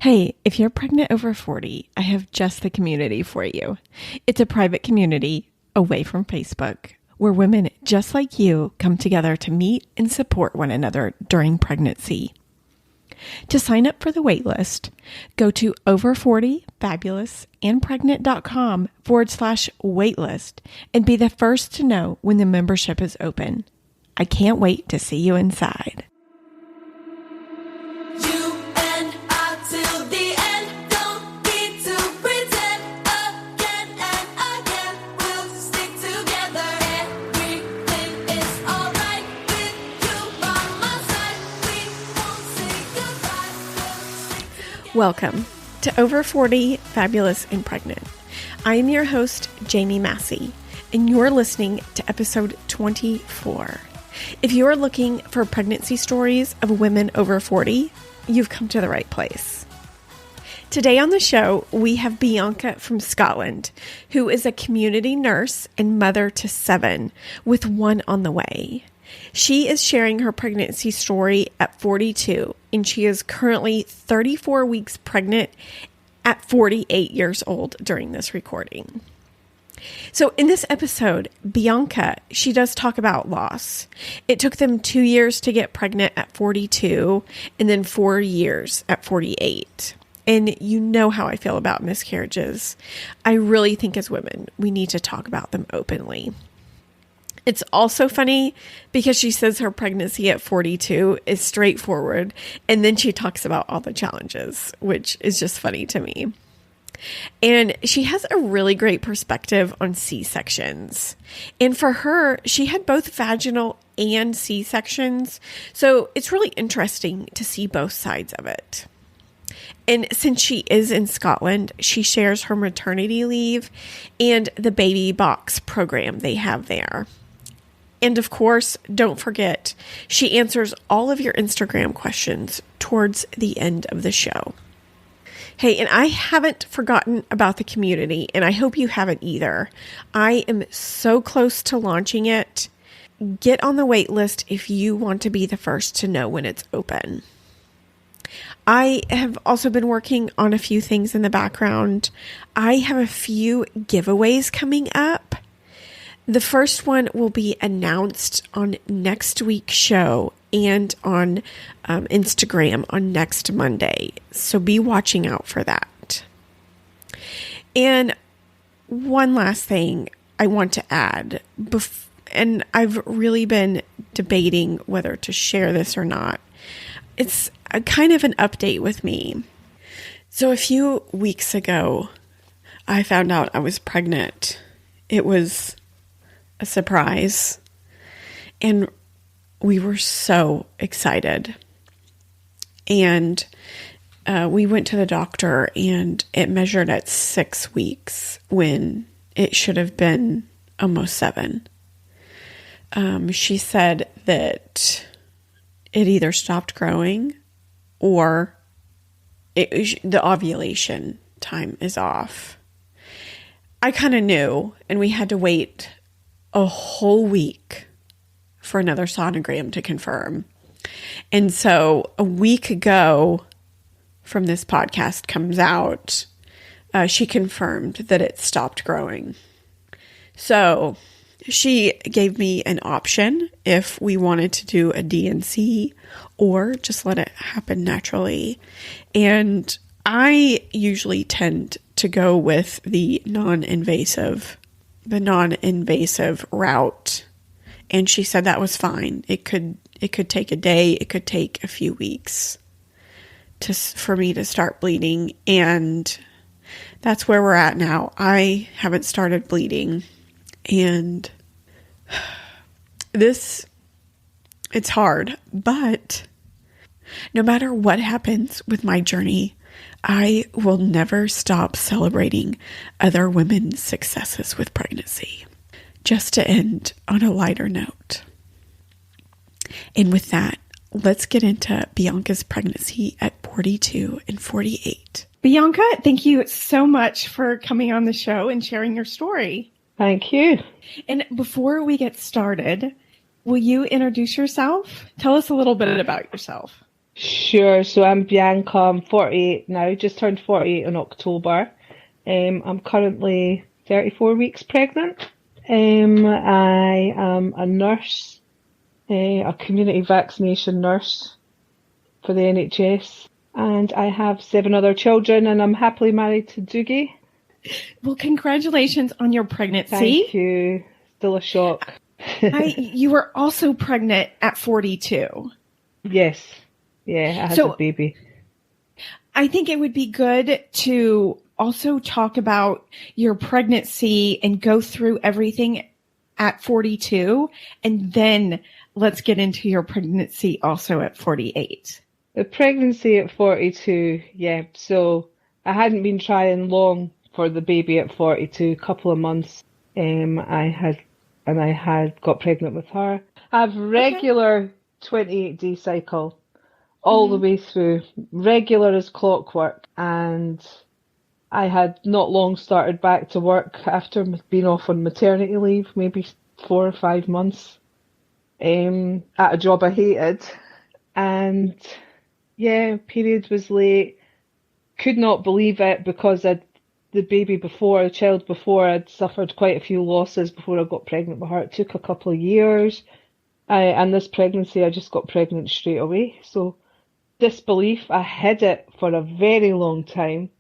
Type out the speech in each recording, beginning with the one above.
Hey, if you're pregnant over 40, I have just the community for you. It's a private community away from Facebook where women just like you come together to meet and support one another during pregnancy. To sign up for the waitlist, go to over40fabulousandpregnant.com/waitlist and be the first to know when the membership is open. I can't wait to see you inside. Welcome to Over 40 Fabulous and Pregnant. I am your host, Jamie Massey, and you're listening to episode 24. If you are looking for pregnancy stories of women over 40, you've come to the right place. Today on the show, we have Bianca from Scotland, who is a community nurse and mother to 7 with one on the way. She is sharing her pregnancy story at 42, and she is currently 34 weeks pregnant at 48 years old during this recording. So in this episode, Bianca, she does talk about loss. It took them 2 years to get pregnant at 42 and then 4 years at 48. And you know how I feel about miscarriages. I really think as women, we need to talk about them openly. It's also funny because she says her pregnancy at 42 is straightforward, and then she talks about all the challenges, which is just funny to me. And she has a really great perspective on C-sections. And for her, she had both vaginal and C-sections, so it's really interesting to see both sides of it. And since she is in Scotland, she shares her maternity leave and the baby box program they have there. And of course, don't forget, she answers all of your Instagram questions towards the end of the show. Hey, and I haven't forgotten about the community, and I hope you haven't either. I am so close to launching it. Get on the wait list if you want to be the first to know when it's open. I have also been working on a few things in the background. I have a few giveaways coming up. The first one will be announced on next week's show and on Instagram on next Monday. So be watching out for that. And one last thing I want to add, and I've really been debating whether to share this or not. It's a kind of an update with me. So a few weeks ago, I found out I was pregnant. It was a surprise, and we were so excited. And we went to the doctor, and it measured at 6 weeks when it should have been almost 7. She said that it either stopped growing or the ovulation time is off. I kind of knew, and we had to wait a whole week for another sonogram to confirm. And so a week ago from this podcast comes out, she confirmed that it stopped growing. So she gave me an option if we wanted to do a D&C or just let it happen naturally. And I usually tend to go with the non-invasive route. And she said that was fine. It could take a day. It could take a few weeks for me to start bleeding. And that's where we're at now. I haven't started bleeding. And it's hard, but no matter what happens with my journey, I will never stop celebrating other women's successes with pregnancy. Just to end on a lighter note. And with that, let's get into Bianca's pregnancy at 42 and 48. Bianca, thank you so much for coming on the show and sharing your story. Thank you. And before we get started, will you introduce yourself? Tell us a little bit about yourself. Sure. So I'm Bianca. I'm 48 now. Just turned 48 in October. I'm currently 34 weeks pregnant. I am a nurse, a community vaccination nurse for the NHS, and I have 7 other children, and I'm happily married to Doogie. Well, congratulations on your pregnancy. Thank you. Still a shock. You were also pregnant at 42. Yes. Yeah, I had a baby. I think it would be good to also talk about your pregnancy and go through everything at 42, and then let's get into your pregnancy also at 48. The pregnancy at 42, yeah. So I hadn't been trying long for the baby at 42, couple of months. I had got pregnant with her. I have regular 28-day cycle all the way through, regular as clockwork, and I had not long started back to work after being off on maternity leave, maybe 4 or 5 months, at a job I hated, and yeah, period was late. Could not believe it because the child before, I'd suffered quite a few losses before I got pregnant with her. It took a couple of years, and this pregnancy, I just got pregnant straight away. So disbelief, I hid it for a very long time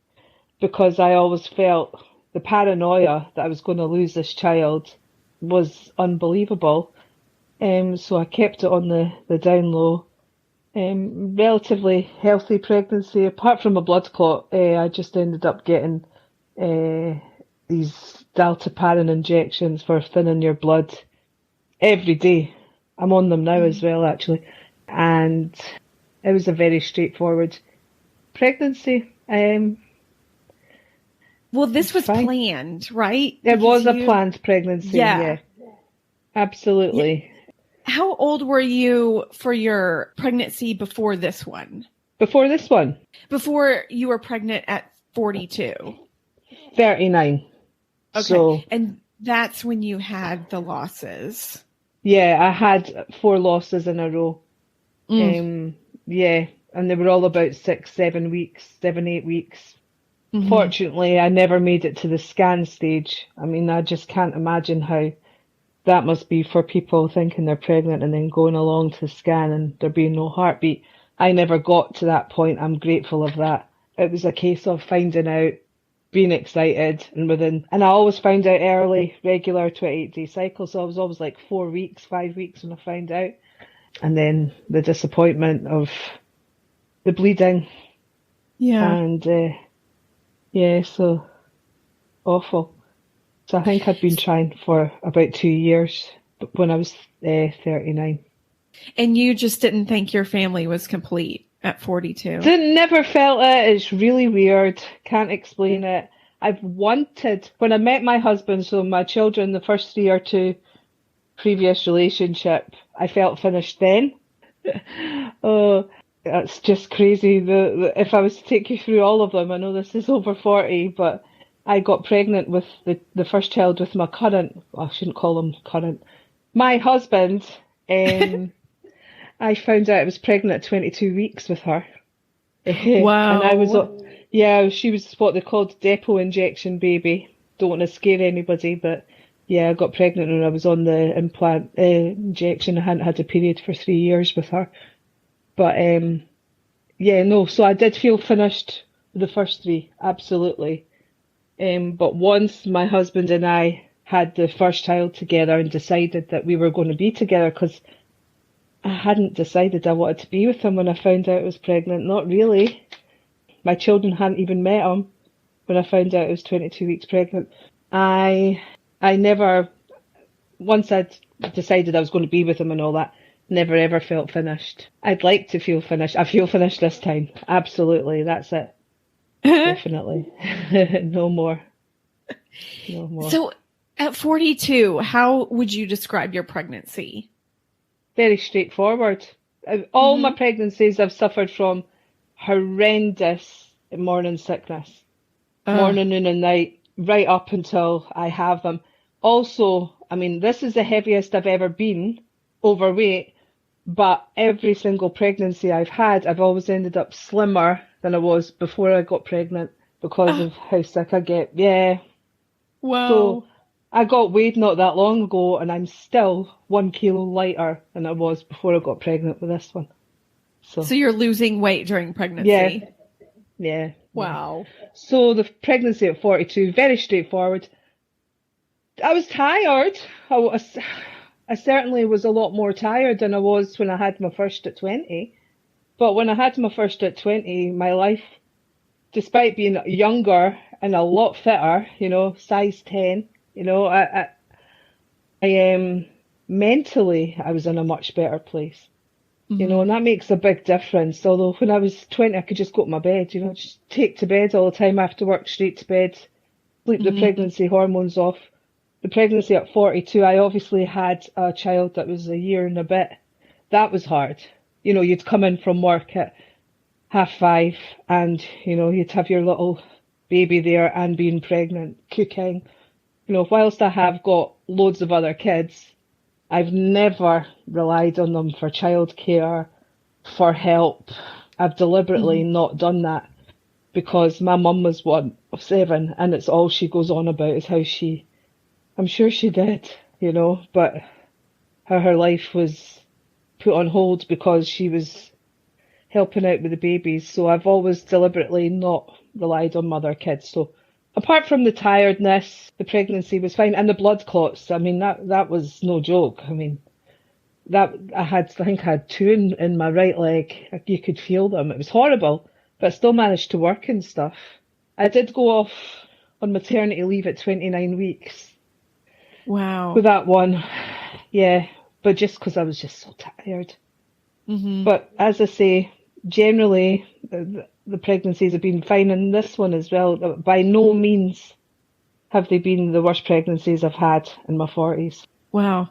because I always felt the paranoia that I was going to lose this child was unbelievable. So I kept it on the down low. Relatively healthy pregnancy, apart from a blood clot. I just ended up getting these dalteparin injections for thinning your blood every day. I'm on them now as well, actually. And it was a very straightforward pregnancy. Well, this was planned, right? It was a planned pregnancy, yeah. Absolutely. Yeah. How old were you for your pregnancy before this one? Before this one? Before you were pregnant at 42? 39. Okay. So, and that's when you had the losses. Yeah, I had 4 losses in a row. Yeah, and they were all about 6, 7 weeks, 7, 8 weeks. Mm-hmm. Fortunately, I never made it to the scan stage. I mean, I just can't imagine how that must be for people thinking they're pregnant and then going along to scan and there being no heartbeat. I never got to that point. I'm grateful of that. It was a case of finding out, being excited, and I always found out early, regular 28-day cycle. So I was always like 4 weeks, 5 weeks when I found out. And then the disappointment of the bleeding. Yeah. And so awful. So I think I'd been trying for about 2 years when I was 39. And you just didn't think your family was complete at 42? Never felt it. It's really weird. Can't explain it. When I met my husband, so my children, the first 3 or 2 previous relationship, I felt finished then. Oh, that's just crazy. If I was to take you through all of them, I know this is over 40, but I got pregnant with the first child with my current, I shouldn't call him current, my husband. I found out I was pregnant at 22 weeks with her. Wow. And she was what they called depot injection baby. Don't want to scare anybody, but yeah, I got pregnant when I was on the implant injection. I hadn't had a period for 3 years with her. But so I did feel finished with the first 3, absolutely. But once my husband and I had the first child together and decided that we were going to be together, because I hadn't decided I wanted to be with him when I found out I was pregnant. Not really. My children hadn't even met him when I found out I was 22 weeks pregnant. I never, once I'd decided I was going to be with him and all that, never ever felt finished. I'd like to feel finished. I feel finished this time. Absolutely. That's it. Definitely. No more. No more. So at 42, how would you describe your pregnancy? Very straightforward. All my pregnancies I've suffered from horrendous morning sickness. Morning, noon and night, right up until I have them. Also, I mean, this is the heaviest I've ever been, overweight, But every single pregnancy I've had, I've always ended up slimmer than I was before I got pregnant because Ah, of how sick I get. Yeah. So whoa. I got weighed not that long ago and I'm still 1 kilo lighter than I was before I got pregnant with this one. So So you're losing weight during yeah, pregnancy. yeah. Wow. So the pregnancy at 42, very straightforward. I was tired. I certainly was a lot more tired than I was when I had my first at 20. But when I had my first at 20, my life, despite being younger and a lot fitter, size 10, mentally, I was in a much better place, Hmm. and that makes a big difference. Although when I was 20, I could just go to my bed, just take to bed all the time after work, straight to bed, sleep the Hmm. pregnancy hormones off. The pregnancy at 42, I obviously had a child that was a year and a bit. That was hard. You'd come in from work at 5:30 and, you'd have your little baby there and being pregnant, cooking. Whilst I have got loads of other kids, I've never relied on them for childcare, for help. I've deliberately Hmm. not done that because my mum was one of seven and it's all she goes on about is I'm sure she did, but how her life was put on hold because she was helping out with the babies. So I've always deliberately not relied on mother kids. So apart from the tiredness, the pregnancy was fine. And the blood clots, I mean, that was no joke. I mean, I think I had two in my right leg. You could feel them. It was horrible, but I still managed to work and stuff. I did go off on maternity leave at 29 weeks with Wow. that one. Yeah, but just because I was just so tired. Hmm. But as I say, generally the pregnancies have been fine, and this one as well. By no means have they been the worst pregnancies I've had in my 40s. Wow.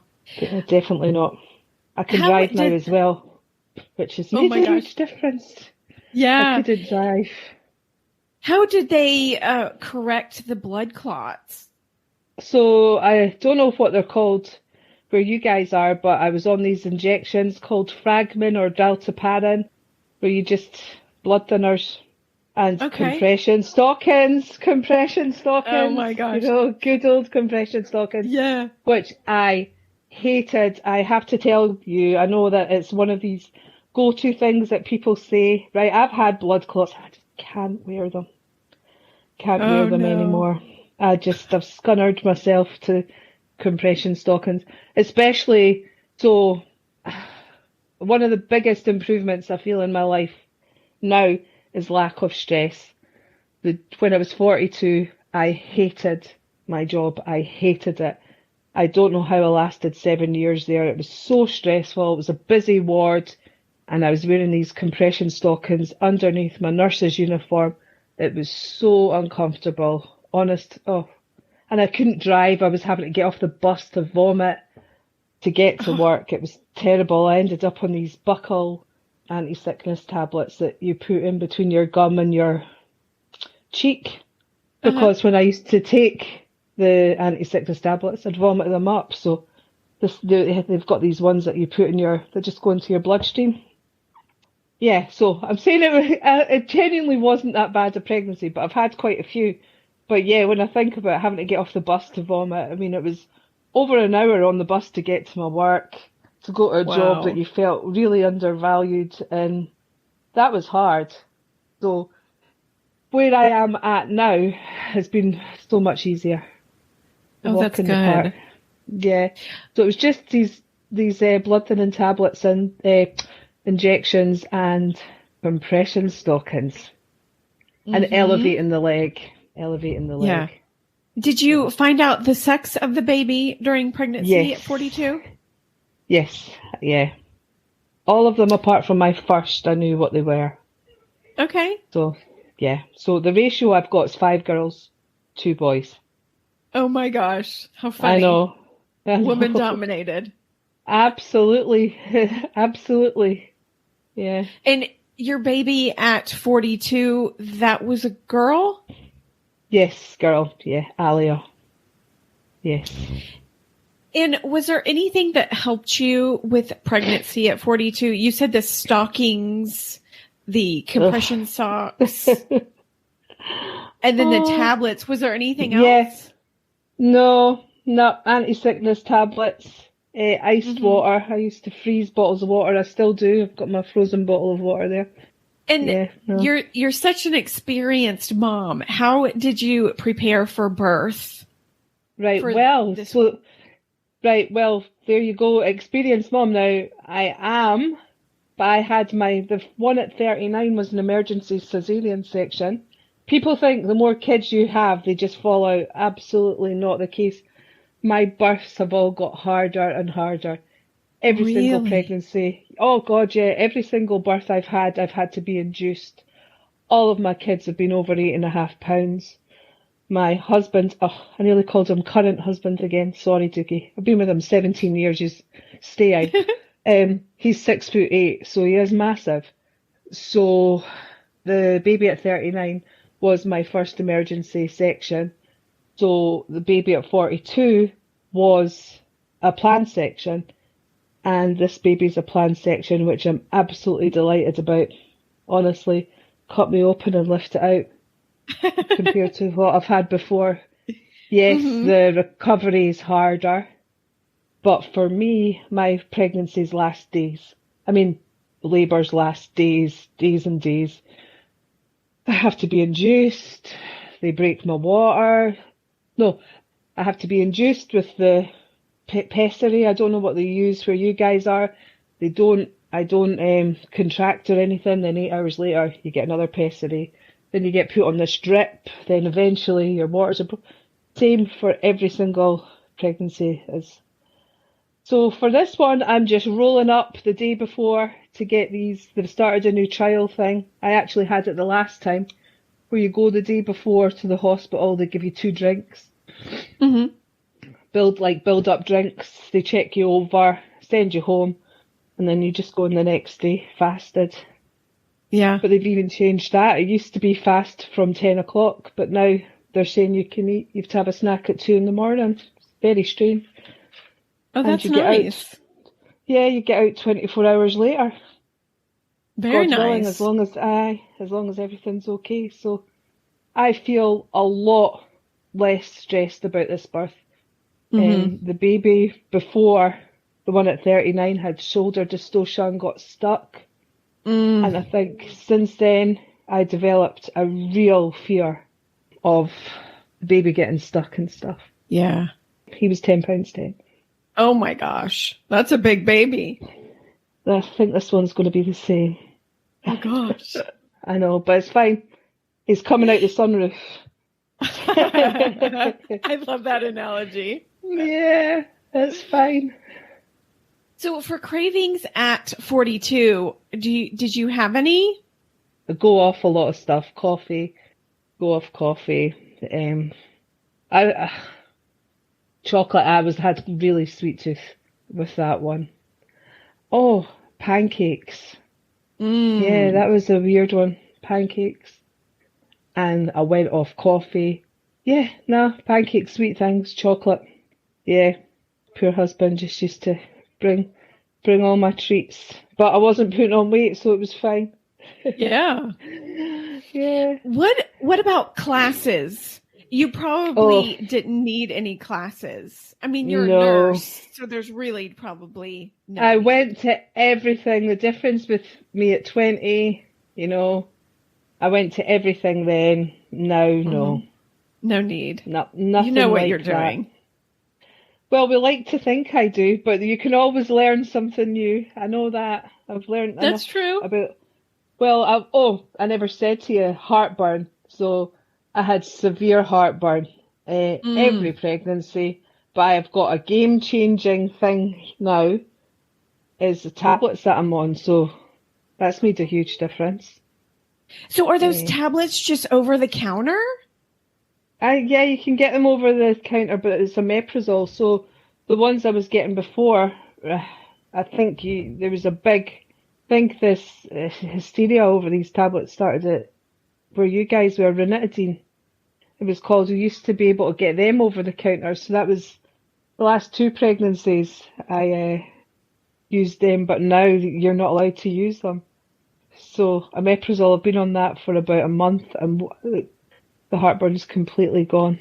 Definitely not. I can How drive now did, as well, which has oh made my a huge gosh. difference. I Yeah. couldn't drive. How did they correct the blood clots? So I don't know what they're called where you guys are, but I was on these injections called Fragmin or Dalteparin, where you just blood thinners and Okay. compression Oh stockings, my gosh. good old compression stockings, Yeah. which I hated. I have to tell you, I know that it's one of these go-to things that people say, right? I've had blood clots. I just can't wear them. Can't wear Oh them no. anymore. I've scunnered myself to compression stockings, especially so one of the biggest improvements I feel in my life now is lack of stress. When I was 42, I hated my job. I hated it. I don't know how I lasted 7 years there. It was so stressful. It was a busy ward, and I was wearing these compression stockings underneath my nurse's uniform. It was so uncomfortable, honest. Oh, and I couldn't drive. I was having to get off the bus to vomit to get to Oh, work. It was terrible. I ended up on these buccal anti-sickness tablets that you put in between your gum and your cheek uh-huh. because when I used to take the anti-sickness tablets, I'd vomit them up. So they've got these ones that you put in that just go into your bloodstream. Yeah, so I'm saying it genuinely wasn't that bad a pregnancy, but I've had quite a few. But yeah, when I think about having to get off the bus to vomit, I mean, it was over an hour on the bus to get to my work, to go to a job that Wow. you felt really undervalued, and that was hard. So where I am at now has been so much easier. The Oh, walk that's in the park. good. Yeah. So it was just these blood thinning tablets and injections and compression stockings and Hmm. elevating the Yeah. leg. Did Yeah. you find out the sex of the baby during pregnancy at Yes. 42? Yes. Yeah. All of them apart from my first, I knew what they were. Okay. So yeah. So the ratio I've got is 5 girls, 2 boys. Oh my gosh. How I funny. know. I Woman know. dominated. Absolutely. Absolutely. Yeah. And your baby at 42, that was a girl? Yes, girl. Yeah. Alia. Yes. And was there anything that helped you with pregnancy at 42? You said the stockings, the compression socks, and then the tablets. Was there anything else? No, not anti-sickness tablets. Iced water. I used to freeze bottles of water. I still do. I've got my frozen bottle of water there. And you're such an experienced mom. How did you prepare for birth? Right. Well, there you go. Experienced mom. Now I am, but I had the one at 39 was an emergency cesarean section. People think the more kids you have, they just fall out. Absolutely not the case. My births have all got harder and harder. Every single pregnancy. Oh God, yeah. Every single birth I've had to be induced. All of my kids have been over 8.5 pounds. My husband, I nearly called him current husband again. Sorry, Doogie. I've been with him 17 years. Just stay out. He's 6'8", so he is massive. So the baby at 39 was my first emergency section. So the baby at 42 was a planned section. And this baby's a planned section, which I'm absolutely delighted about. Honestly, cut me open and lift it out compared to what I've had before. Yes, the recovery is harder. But for me, my pregnancies last days. I mean, labours last days and days. I have to be induced. They break my water. No, I have to be induced with the pessary. I don't know what they use where you guys are. I don't contract or anything. Then 8 hours later, you get another pessary. Then you get put on this drip. Then eventually your waters are same for every single pregnancy. So for this one, I'm just rolling up the day before to get these. They've started a new trial thing. I actually had it the last time, where you go the day before to the hospital. They give you 2 drinks. Mm-hmm. Build up drinks. They check you over, send you home, and then you just go on the next day fasted. Yeah. But they've even changed that. It used to be fast from 10 o'clock, but now they're saying you have to have a snack at 2 in the morning. It's very strange. Oh, that's nice. You get out 24 hours later. Very God willing, nice. as long as everything's okay. So I feel a lot less stressed about this birth. The baby before, the one at 39, had shoulder dystocia and got stuck. And I think since then I developed a real fear of the baby getting stuck and stuff. Yeah. He was 10 pounds 10. Oh my gosh. That's a big baby. I think this one's going to be the same. Oh gosh. I know, but it's fine. He's coming out the sunroof. I love that analogy. Yeah, that's fine. So for cravings at 42, did you have any? I go off a lot of stuff. Coffee. Go off coffee. Chocolate. I had really sweet tooth with that one. Oh, pancakes. Yeah, that was a weird one. Pancakes. And I went off coffee. Yeah, pancakes, sweet things, chocolate. Yeah, poor husband just used to bring all my treats. But I wasn't putting on weight, so it was fine. Yeah. Yeah. What about classes? You probably didn't need any classes. I mean, you're a nurse, so there's really probably no I need. went to everything. The difference with me at 20, I went to everything then. Now, no. No need. Nothing. You know what like you're that. doing. Well, we like to think I do, but you can always learn something new. I know that. I've learned That's true. I never said to you heartburn. So I had severe heartburn every pregnancy, but I've got a game-changing thing now, is the tablets that I'm on. So that's made a huge difference. So are those tablets just over the counter? Yeah, you can get them over the counter, but it's a omeprazole. So the ones I was getting before, I think there was this hysteria over these tablets started at where you guys were, ranitidine. It was called. We used to be able to get them over the counter, so that was the last two pregnancies, I used them, but now you're not allowed to use them. So omeprazole, I've been on that for about a month, and the heartburn's completely gone.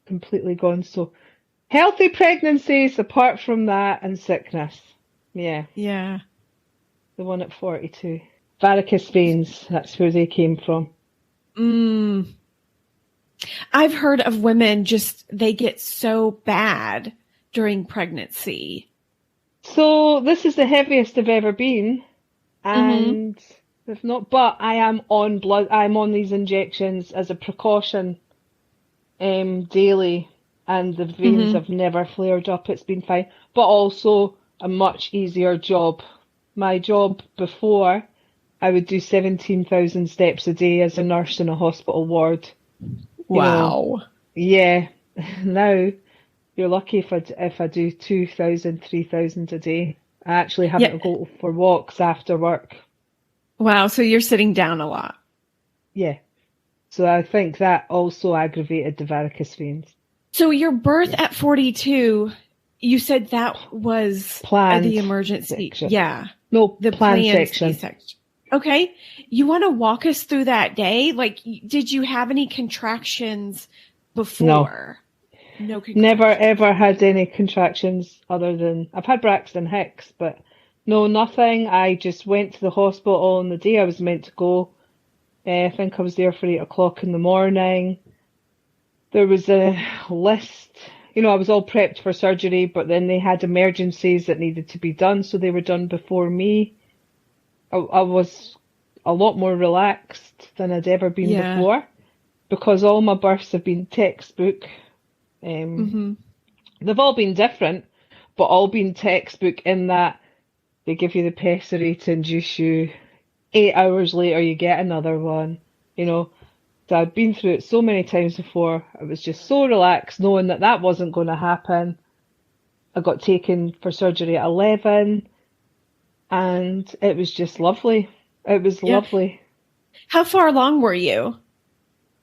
Completely gone. So healthy pregnancies apart from that and sickness. Yeah, Yeah. the one at 42. Varicose veins, that's where they came from. Mm. I've heard of women they get so bad during pregnancy. So this is the heaviest I've ever been, Mm-hmm. and if not, but I'm on these injections as a precaution, daily, and the veins Mm-hmm. have never flared up. It's been fine, but also a much easier job. My job before, I would do 17,000 steps a day as a nurse in a hospital ward. You know, Wow. yeah. Now you're lucky if I do 2,000, 3,000 a day. I actually having Yeah. to go for walks after work. Wow. So you're sitting down a lot. Yeah. So I think that also aggravated the varicose veins. So your birth at 42, you said that was the Planned emergency. section. Yeah. No, The planned planned section. C-section. Okay. You want to walk us through that day? Like, did you have any contractions No. before? No Never contractions. ever had any contractions other than I've had Braxton Hicks, but no, nothing. I just went to the hospital on the day I was meant to go. I think I was there for 8 o'clock in the morning. There was a list, I was all prepped for surgery, but then they had emergencies that needed to be done, so they were done before me. I was a lot more relaxed than I'd ever been Yeah. before because all my births have been textbook. Um, Mm-hmm. they've all been different, but all been textbook in that they give you the pessary to induce you. 8 hours later, you get another one, you know. So I'd been through it so many times before. I was just so relaxed knowing that that wasn't going to happen. I got taken for surgery at 11 and it was just lovely. It was Yeah. lovely. How far along were you?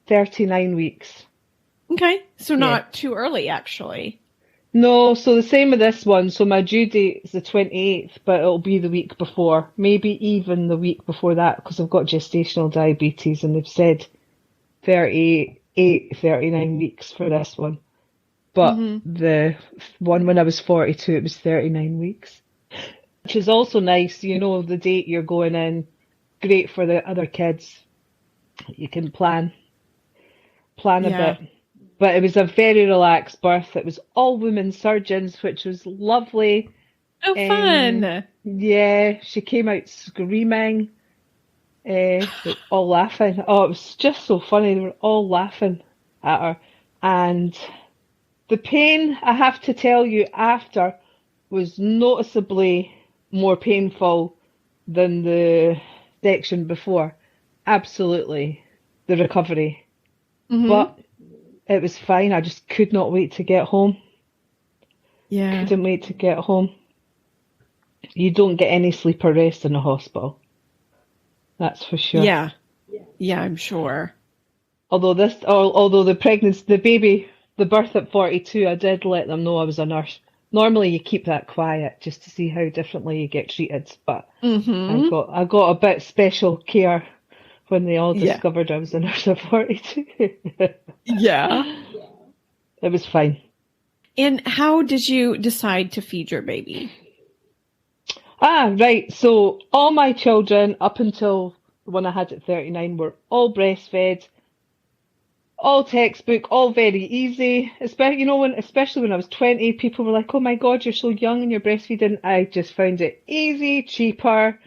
39 weeks. Okay. So Yeah. not too early, actually. No, so the same with this one. So my due date is the 28th, but it'll be the week before, maybe even the week before that, because I've got gestational diabetes and they've said 38, 39 weeks for this one. But Mm-hmm. the one when I was 42, it was 39 weeks, which is also nice. The date you're going in, great for the other kids. You can plan a Yeah. bit. But it was a very relaxed birth. It was all women surgeons, which was lovely. Oh, fun. Yeah, she came out screaming, all laughing. Oh, it was just so funny. They were all laughing at her. And the pain, I have to tell you, after was noticeably more painful than the section before. Absolutely. The recovery. Mm-hmm. But it was fine. I just could not wait to get home. Yeah. Couldn't wait to get home. You don't get any sleep or rest in a hospital. That's for sure. Yeah. Yeah, I'm sure. Although the pregnancy, the baby, the birth at 42, I did let them know I was a nurse. Normally you keep that quiet just to see how differently you get treated, but I Mm-hmm. got a bit special care when they all Yeah. discovered I was a nurse at 42. Yeah. It was fine. And how did you decide to feed your baby? Right. So all my children up until the one I had at 39 were all breastfed, all textbook, all very easy. Especially when I was 20, people were like, "Oh my God, you're so young and you're breastfeeding." I just found it easy, cheaper.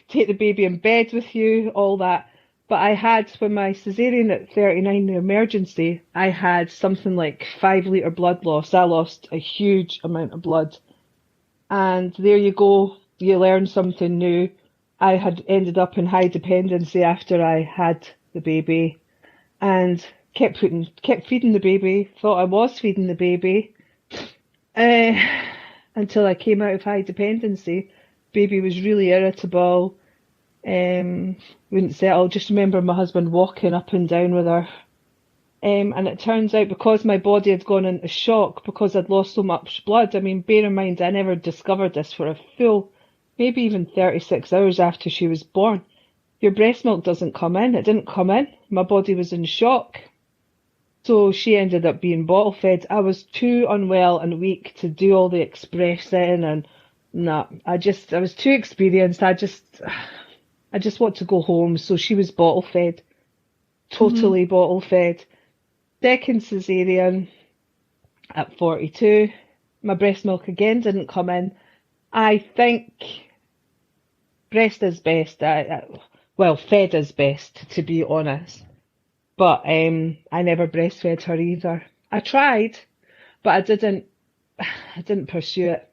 Take the baby in bed with you, all that. But I had, when my cesarean at 39, the emergency, I had something like 5 litre blood loss. I lost a huge amount of blood. And there you go, you learn something new. I had ended up in high dependency after I had the baby and kept feeding the baby, thought I was feeding the baby, uh, until I came out of high dependency. Baby was really irritable, wouldn't settle. Just remember my husband walking up and down with her And it turns out because my body had gone into shock because I'd lost so much blood. I mean, bear in mind, I never discovered this for a full, maybe even 36 hours after she was born. Your breast milk doesn't come in. It didn't come in. My body was in shock. So she ended up being bottle fed. I was too unwell and weak to do all the expressing and nah. I was too experienced. I just want to go home. So she was bottle fed. Totally bottle fed. Second cesarean at 42. My breast milk again didn't come in. I think breast is best. Well, fed is best, to be honest. But I never breastfed her either. I tried, but I didn't pursue it.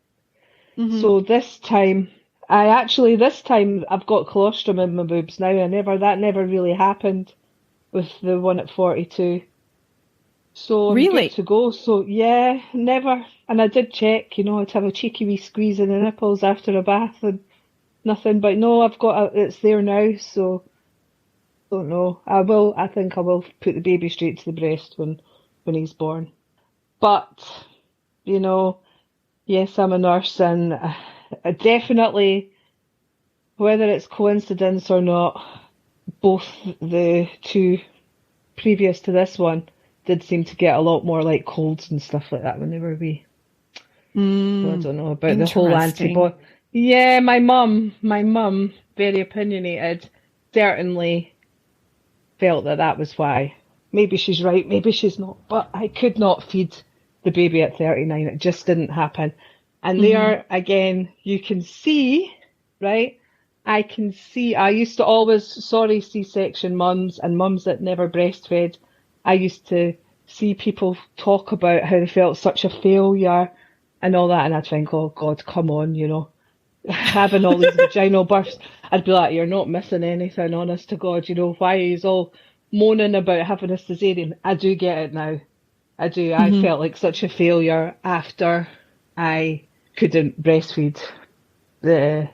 So this time I've got colostrum in my boobs now. That never really happened with the one at 42. So I'm Really? good to go. So yeah, never. And I did check, I'd have a cheeky wee squeeze in the nipples after a bath and nothing. But no, it's there now. So don't know. I think I will put the baby straight to the breast when he's born. But, yes, I'm a nurse and I definitely, whether it's coincidence or not, both the two previous to this one did seem to get a lot more like colds and stuff like that when they were wee. So I don't know about the whole antibody. Yeah, my mum, very opinionated, certainly felt that was why. Maybe she's right, maybe she's not. But I could not feed the baby at 39. It just didn't happen. And there, again, you can see, right? I used to always, sorry, C-section mums and mums that never breastfed, I used to see people talk about how they felt such a failure and all that. And I'd think, oh God, come on, having all these vaginal births. I'd be like, you're not missing anything, honest to God. Why are you all moaning about having a cesarean? I do get it now. I do. I felt like such a failure after I couldn't breastfeed. Yeah,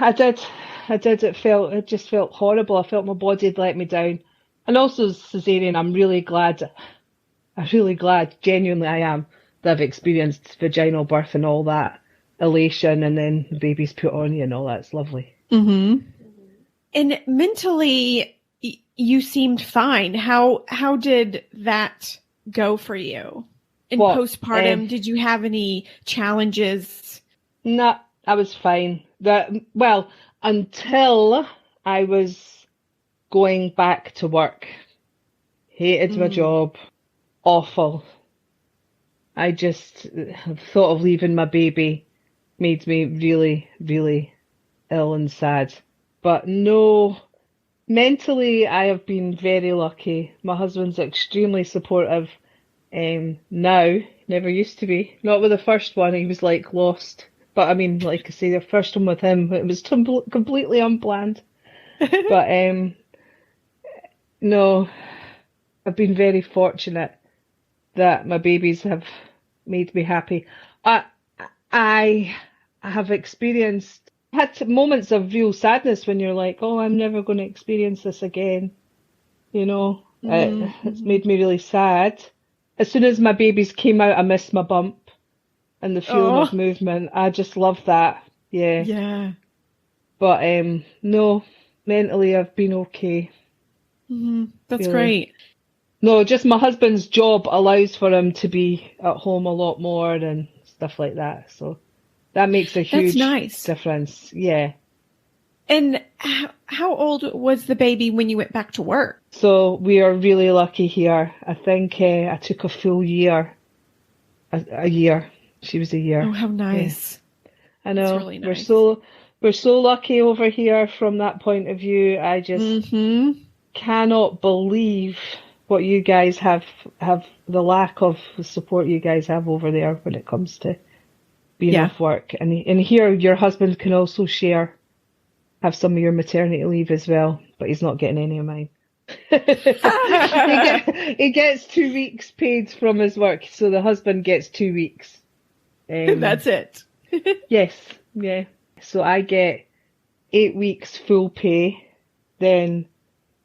I did. It just felt horrible. I felt my body had let me down. And also cesarean, I'm really glad, genuinely I am, that I've experienced vaginal birth and all that elation, and then the baby's put on you and all that's lovely. And mentally, you seemed fine. How did that go for you? In postpartum, did you have any challenges? No, I was fine. Until I was going back to work. Hated my job. Awful. I just thought of leaving my baby made me really, really ill and sad. But no, mentally I have been very lucky. My husband's extremely supportive now, never used to be. Not with the first one, he was like lost. But I mean, like I say, the first one with him, it was completely unplanned. But no, I've been very fortunate that my babies have made me happy. I have had moments of real sadness when you're like, oh, I'm never going to experience this again. It's made me really sad. As soon as my babies came out, I missed my bump and the feeling of movement. I just love that. Yeah. Yeah. But no, mentally I've been okay. That's great. No, just my husband's job allows for him to be at home a lot more and stuff like that. So that makes a huge difference. Yeah. And how old was the baby when you went back to work? So we are really lucky here. I think I took a full year. A year. She was a year. Oh, how nice. Yeah. I know. That's really nice. We're so lucky over here from that point of view. I just cannot believe what you guys have the lack of support you guys have over there when it comes to being off work. And here your husband can also have some of your maternity leave as well, but he's not getting any of mine. He gets 2 weeks paid from his work, so the husband gets 2 weeks. That's it. Yes, yeah. So I get 8 weeks full pay, then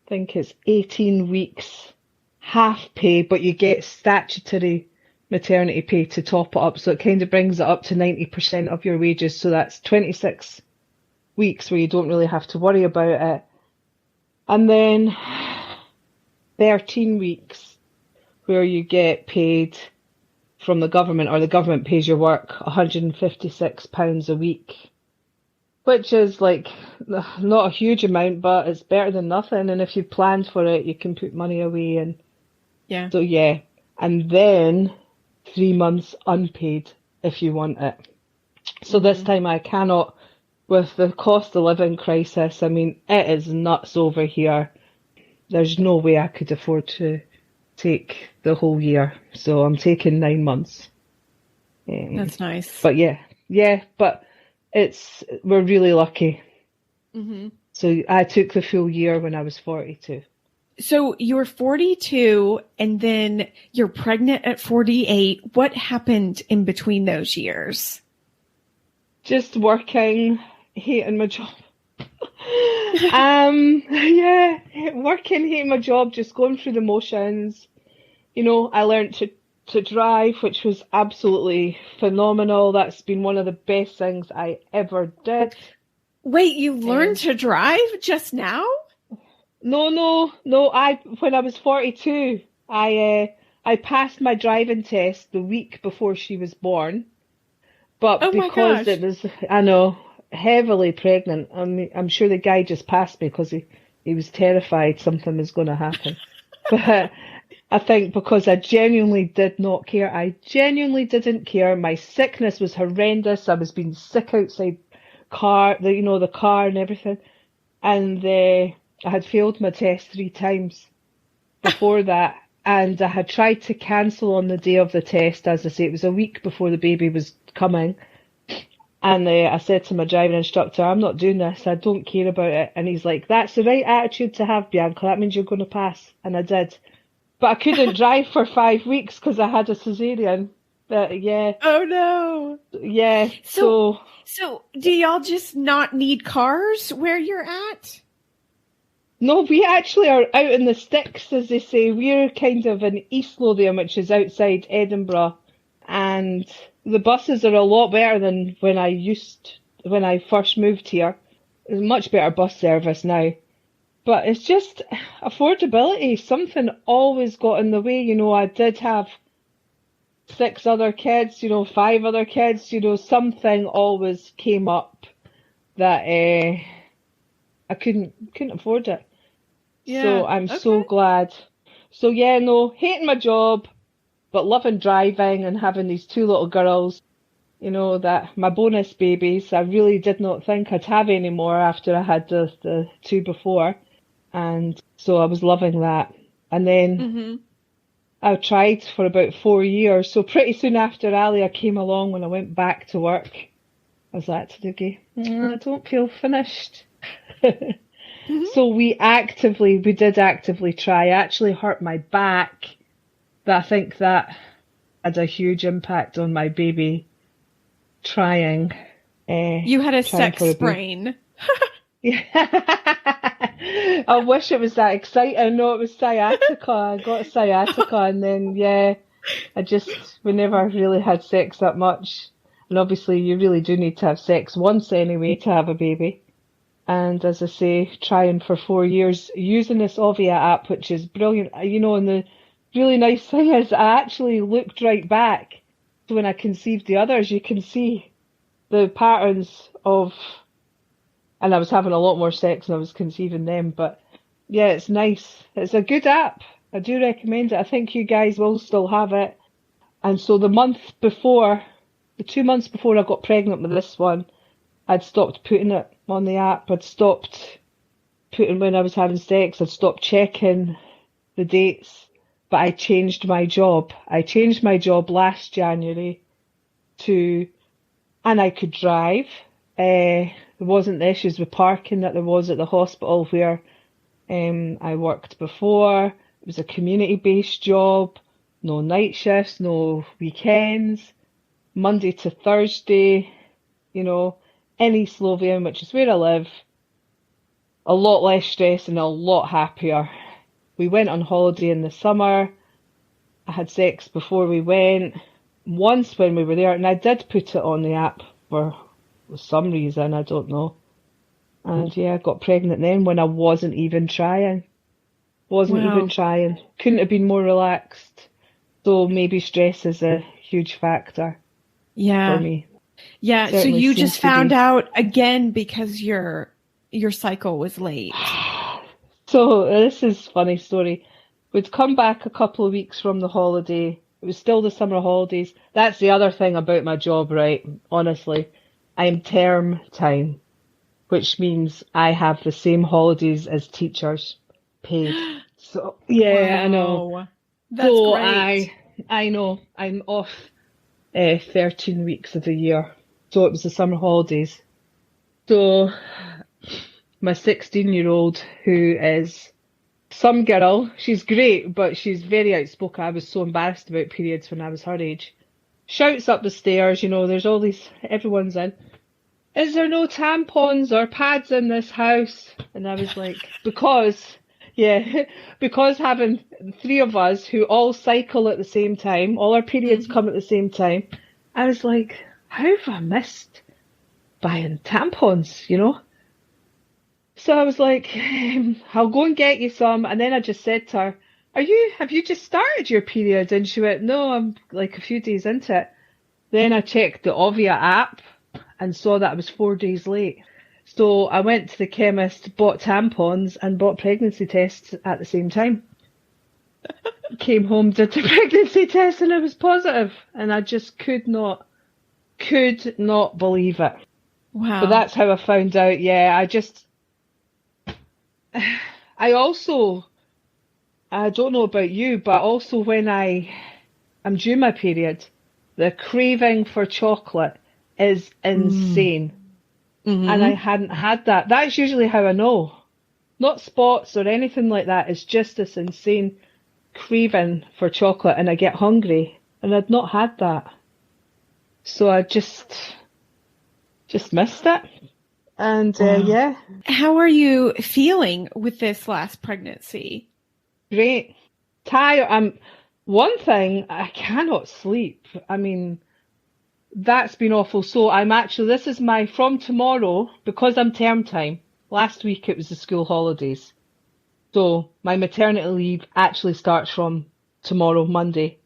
think it's 18 weeks half pay, but you get statutory maternity pay to top it up. So it kind of brings it up to 90% of your wages. So that's 26 weeks where you don't really have to worry about it. And then 13 weeks where you get paid from the government, or the government pays your work £156 a week, which is like not a huge amount, but it's better than nothing. And if you planned for it, you can put money away. And Yeah. so, yeah. And then 3 months unpaid if you want it. So this time I cannot, with the cost of living crisis, I mean, it is nuts over here. There's no way I could afford to take the whole year. So I'm taking 9 months. That's nice. But but we're really lucky. So I took the full year when I was 42. So you're 42 and then you're pregnant at 48. What happened in between those years? Just working, hating my job. Working, hating my job, just going through the motions. You know, I learned to drive, which was absolutely phenomenal. That's been one of the best things I ever did. Wait, you learned to drive just now? No. When I was 42, I passed my driving test the week before she was born. But because it was, I know, heavily pregnant, I'm sure the guy just passed me because he was terrified something was going to happen. But I think because I genuinely did not care. I genuinely didn't care. My sickness was horrendous. I was being sick outside the car and everything. And I had failed my test 3 times before that. And I had tried to cancel on the day of the test. As I say, it was a week before the baby was coming. And I said to my driving instructor, I'm not doing this. I don't care about it. And he's like, that's the right attitude to have, Bianca. That means you're going to pass. And I did. But I couldn't drive for 5 weeks because I had a cesarean. But yeah. Oh no. Yeah. So do y'all just not need cars where you're at? No, we actually are out in the sticks, as they say. We're kind of in East Lothian, which is outside Edinburgh. And the buses are a lot better than when I first moved here. There's much better bus service now. But it's just affordability. Something always got in the way. You know, I did have 6 other kids, 5 other kids, something always came up that I couldn't afford it. Yeah, so I'm so glad. So yeah, no, hating my job, but loving driving and having these 2 little girls, that my bonus babies. I really did not think I'd have any more after I had the 2 before. And so I was loving that. And then I tried for about 4 years. So pretty soon after Alia came along, when I went back to work, I was like to Doogie, I don't feel finished. So we did actively try. I actually hurt my back, but I think that had a huge impact on my baby trying. You had a sex sprain. Yeah. I wish it was that exciting. No, it was sciatica. I got sciatica, and then we never really had sex that much. And obviously you really do need to have sex once anyway to have a baby. And as I say, trying for 4 years, using this Ovia app, which is brilliant. And the really nice thing is I actually looked right back. So when I conceived the others, you can see the patterns of, and I was having a lot more sex when I was conceiving them. But yeah, it's nice. It's a good app. I do recommend it. I think you guys will still have it. And so the 2 months before I got pregnant with this one, I'd stopped putting it on the app. I'd stopped putting when I was having sex. I'd stopped checking the dates. But I changed my job. I changed my job last January and I could drive. There wasn't the issues with parking that there was at the hospital where I worked before. It was a community-based job. No night shifts, no weekends. Monday to Thursday, in East Lothian, which is where I live. a lot less stress and a lot happier. We went on holiday in the summer. I had sex before we went. Once when we were there, and I did put it on the app for some reason, I don't know. And yeah, I got pregnant then when I wasn't even trying. Couldn't have been more relaxed. So maybe stress is a huge factor for me. Yeah, so Certainly you seems just to found be. out again because your cycle was late. So this is a funny story. We'd come back a couple of weeks from the holiday. It was still the summer holidays. That's the other thing about my job, right? Honestly, I'm term time, which means I have the same holidays as teachers, paid. So yeah, I know. Wow. That's So great. I know I'm off 13 weeks of the year. So it was the summer holidays. So my 16-year-old, who is some girl, she's great, but she's very outspoken. I was so embarrassed about periods when I was her age. Shouts up the stairs, there's all these, everyone's in. Is there no tampons or pads in this house? And I was like, because having three of us who all cycle at the same time, all our periods come at the same time, I was like, how have I missed buying tampons? So I was like, I'll go and get you some. And then I just said to her, have you just started your period? And she went, no, I'm like a few days into it. Then I checked the Ovia app and saw that I was 4 days late. So I went to the chemist, bought tampons and bought pregnancy tests at the same time. Came home, did the pregnancy test and it was positive. And I just could not believe it. Wow. But that's how I found out. Yeah, I also, I don't know about you, but also when I'm due my period, the craving for chocolate is insane. And I hadn't had that. That's usually how I know. Not spots or anything like that. It's just this insane craving for chocolate and I get hungry. And I'd not had that. So I just missed it. And yeah. How are you feeling with this last pregnancy? Great. Tired. One thing, I cannot sleep. I mean, that's been awful. So this is from tomorrow, because I'm term time. Last week it was the school holidays. So my maternity leave actually starts from tomorrow, Monday.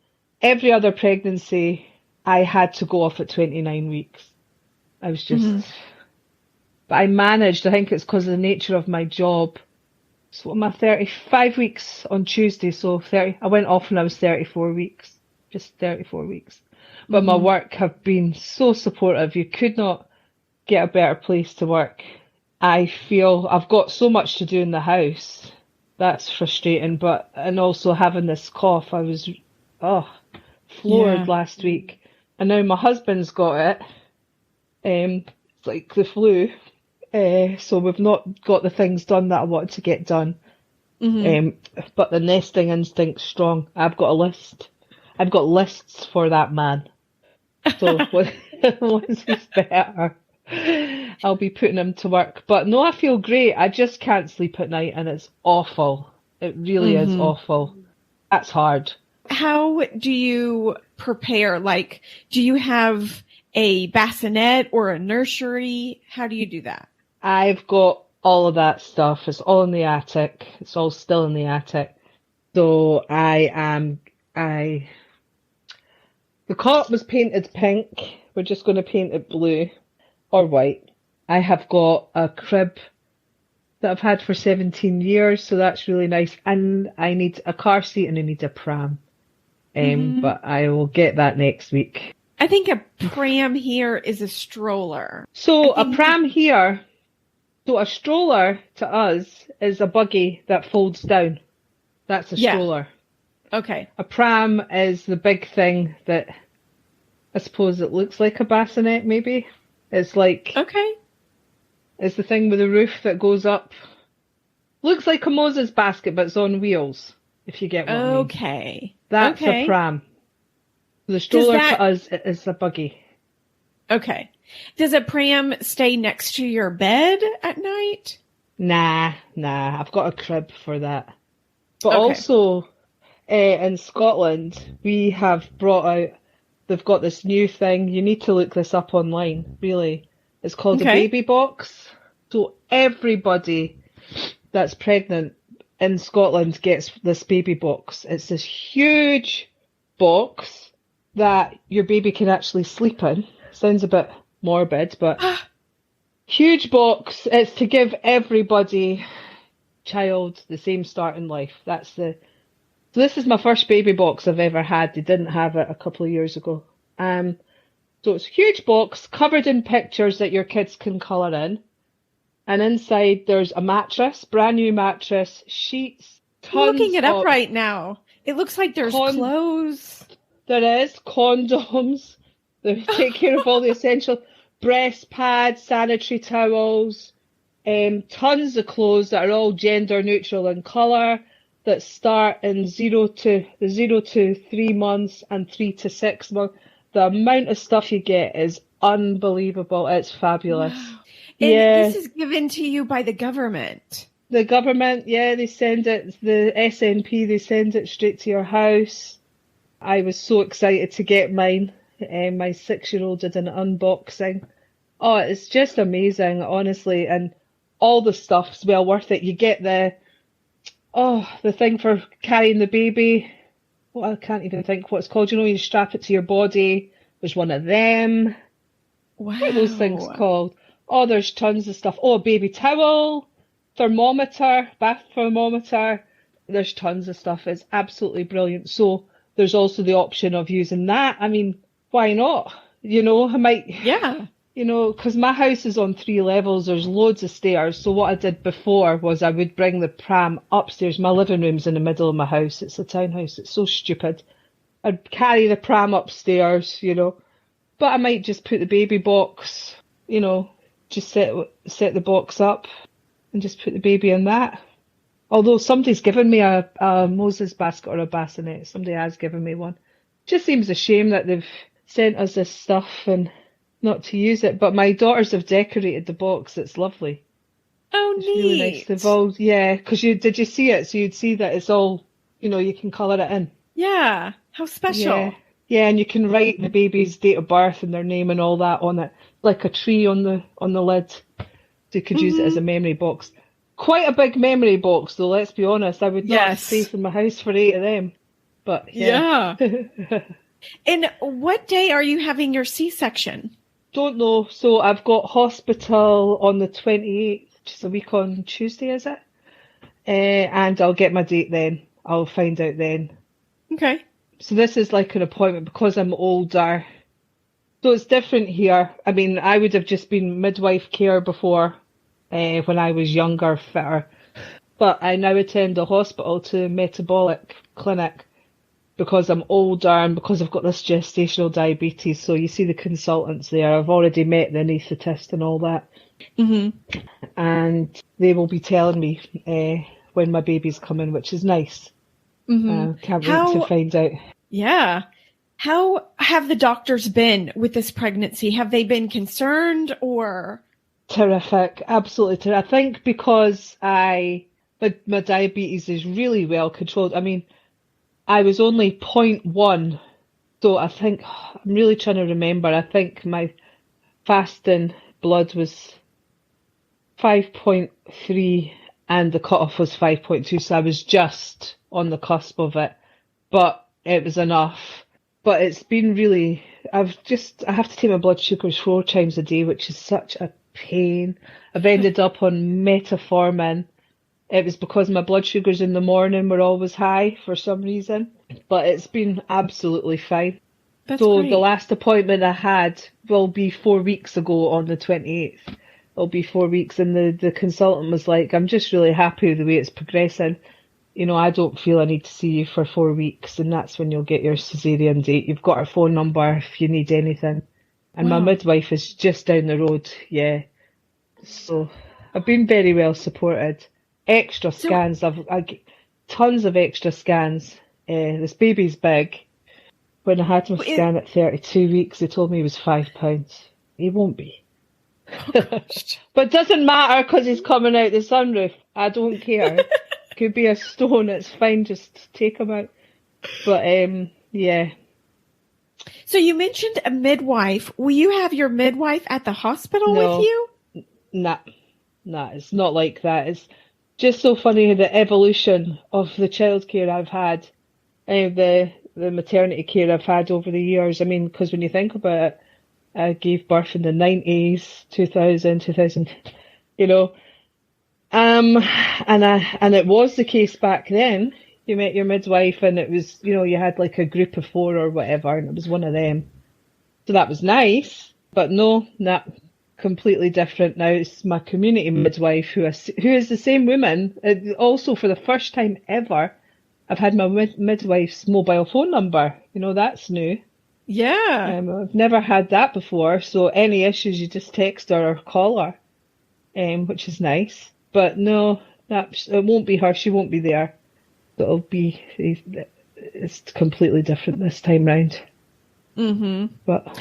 Every other pregnancy, I had to go off at 29 weeks. I was just, but I managed. I think it's because of the nature of my job. So am I 35 weeks on Tuesday? So 30. I went off when I was 34 weeks, just 34 weeks. But my work have been so supportive. You could not get a better place to work. I feel I've got so much to do in the house. That's frustrating. And also having this cough, I was, floored last week. And now my husband's got it. It's like the flu. So we've not got the things done that I wanted to get done. But the nesting instinct's strong. I've got a list. I've got lists for that man. So once he's better, I'll be putting him to work. But no, I feel great. I just can't sleep at night and it's awful. It really is awful. That's hard. How do you prepare? Like, do you have a bassinet or a nursery? How do you do that? I've got all of that stuff. It's all in the attic. It's all still in the attic. So the cot was painted pink. We're just going to paint it blue or white. I have got a crib that I've had for 17 years, so that's really nice. And I need a car seat and I need a pram. But I will get that next week. I think a pram here is a stroller. So a stroller to us is a buggy that folds down. That's a stroller. Okay. A pram is the big thing that I suppose it looks like a bassinet, maybe. It's like... Okay. It's the thing with the roof that goes up. Looks like a Moses basket, but it's on wheels, if you get what I mean. Okay. That's a pram. The stroller to us is a buggy. Okay. Does a pram stay next to your bed at night? Nah, I've got a crib for that. But Okay. also, in Scotland, we have brought out, they've got this new thing. You need to look this up online, really. It's called a Okay. baby box. So everybody that's pregnant in Scotland gets this baby box. It's this huge box that your baby can actually sleep in. Sounds a bit morbid, but huge box. It's to give everybody child the same start in life. So this is my first baby box I've ever had. They didn't have it a couple of years ago. So it's a huge box covered in pictures that your kids can colour in. And inside there's a mattress, brand new mattress, sheets, I'm looking tons it up of right now. It looks like there's clothes. there is condoms. They take care of all the essential breast pads, sanitary towels, tons of clothes that are all gender neutral in colour that start in 0 to 3 months and 3 to 6 months. The amount of stuff you get is unbelievable. It's fabulous. Wow. And Yeah, this is given to you by the government. the government, yeah, they send it, the SNP, they send it straight to your house. I was so excited to get mine. My 6-year-old did an unboxing. Oh, it's just amazing, honestly, and all the stuff's well worth it. You get the thing for carrying the baby. Well, I can't even think what it's called. You know, you strap it to your body. There's one of them. What are those things Wow. called? Oh, there's tons of stuff. Oh, a baby towel, thermometer, bath thermometer. There's tons of stuff. It's absolutely brilliant. So there's also the option of using that. I mean, why not? I might, Yeah. because my house is on 3 levels. There's loads of stairs. So what I did before was I would bring the pram upstairs. My living room's in the middle of my house. It's a townhouse. It's so stupid. I'd carry the pram upstairs. But I might just put the baby box, just set the box up and just put the baby in that. Although somebody's given me a Moses basket or a bassinet. Somebody has given me one. Just seems a shame that they've sent us this stuff and not to use it. But my daughters have decorated the box. It's lovely. Oh, It's really nice. They've neat. all, yeah, because did you see it? So you'd see that it's all, you can colour it in. Yeah. How Yeah. special. Yeah, and you can write the baby's date of birth and their name and all that on it, like a tree on the lid. So you could use it as a Hmm. memory box. Quite a big memory box, though, let's be honest. I would not have Yes. space in my house for 8 of them. But yeah. Yeah. And what day are you having your C-section? Don't know. So I've got hospital on the 28th, which is a week on Tuesday, is it? And I'll get my date then. I'll find out then. Okay. So this is like an appointment because I'm older. So it's different here. I mean, I would have just been midwife care before, when I was younger, fitter. But I now attend the hospital to metabolic clinic because I'm older and because I've got this gestational diabetes. So you see the consultants there. I've already met the anaesthetist and all that. Hmm. And they will be telling me when my baby's coming, which is nice. Hmm. Can't wait to How, find out. yeah. How have the doctors been with this pregnancy? Have they been concerned or? Terrific, absolutely terrific. I think because my diabetes is really well controlled. I mean, I was only point 0.1, so I think I'm really trying to remember. I think my fasting blood was 5.3 and the cutoff was 5.2, so I was just on the cusp of it, but it was enough. But it's been really, I have to take my blood sugars 4 times a day, which is such a pain. I've ended up on metformin. It was because my blood sugars in the morning were always high for some reason, but it's been absolutely fine. That's So the great. last appointment I had will be 4 weeks ago on the 28th. It'll be 4 weeks, and the consultant was like, I'm just really happy with the way it's progressing. I don't feel I need to see you for 4 weeks, and that's when you'll get your cesarean date. You've got our phone number if you need anything. And my Wow. midwife is just down the road, yeah. So I've been very well supported. Extra So scans, I get tons of extra scans. This baby's big. When I had my it, scan at 32 weeks, they told me he was £5. He won't be. Oh, gosh. But it doesn't matter because he's coming out the sunroof. I don't care. Could be a stone. It's fine. Just take him out. But yeah. So you mentioned a midwife. Will you have your midwife at the hospital with No. you? Nah. It's not like that. It's just so funny the evolution of the childcare I've had, the maternity care I've had over the years. I mean, because when you think about it, I gave birth in the 90s, 2000, you know. And it was the case back then. You met your midwife and it was, you had like a group of 4 or whatever, and it was one of them. So that was nice, but no, not completely different now. It's my community midwife who is the same woman. Also, for the first time ever, I've had my midwife's mobile phone number. That's new. Yeah. I've never had that before. So any issues, you just text her or call her, which is nice. But no, it won't be her. She won't be there. It's completely different this time round. Mm-hmm. But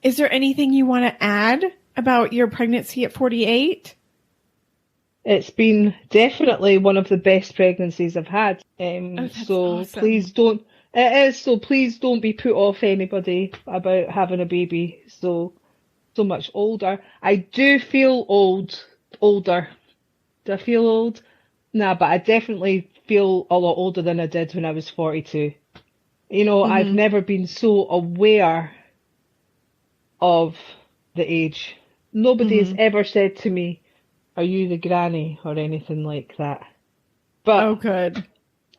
is there anything you want to add about your pregnancy at 48? It's been definitely one of the best pregnancies I've had. So awesome. Please don't. It is, so please don't be put off anybody about having a baby so much older. I do feel older. Do I feel old? Nah, but I definitely feel a lot older than I did when I was 42. I've never been so aware of the age. Nobody has ever said to me, "Are you the granny?" or anything like that. But good.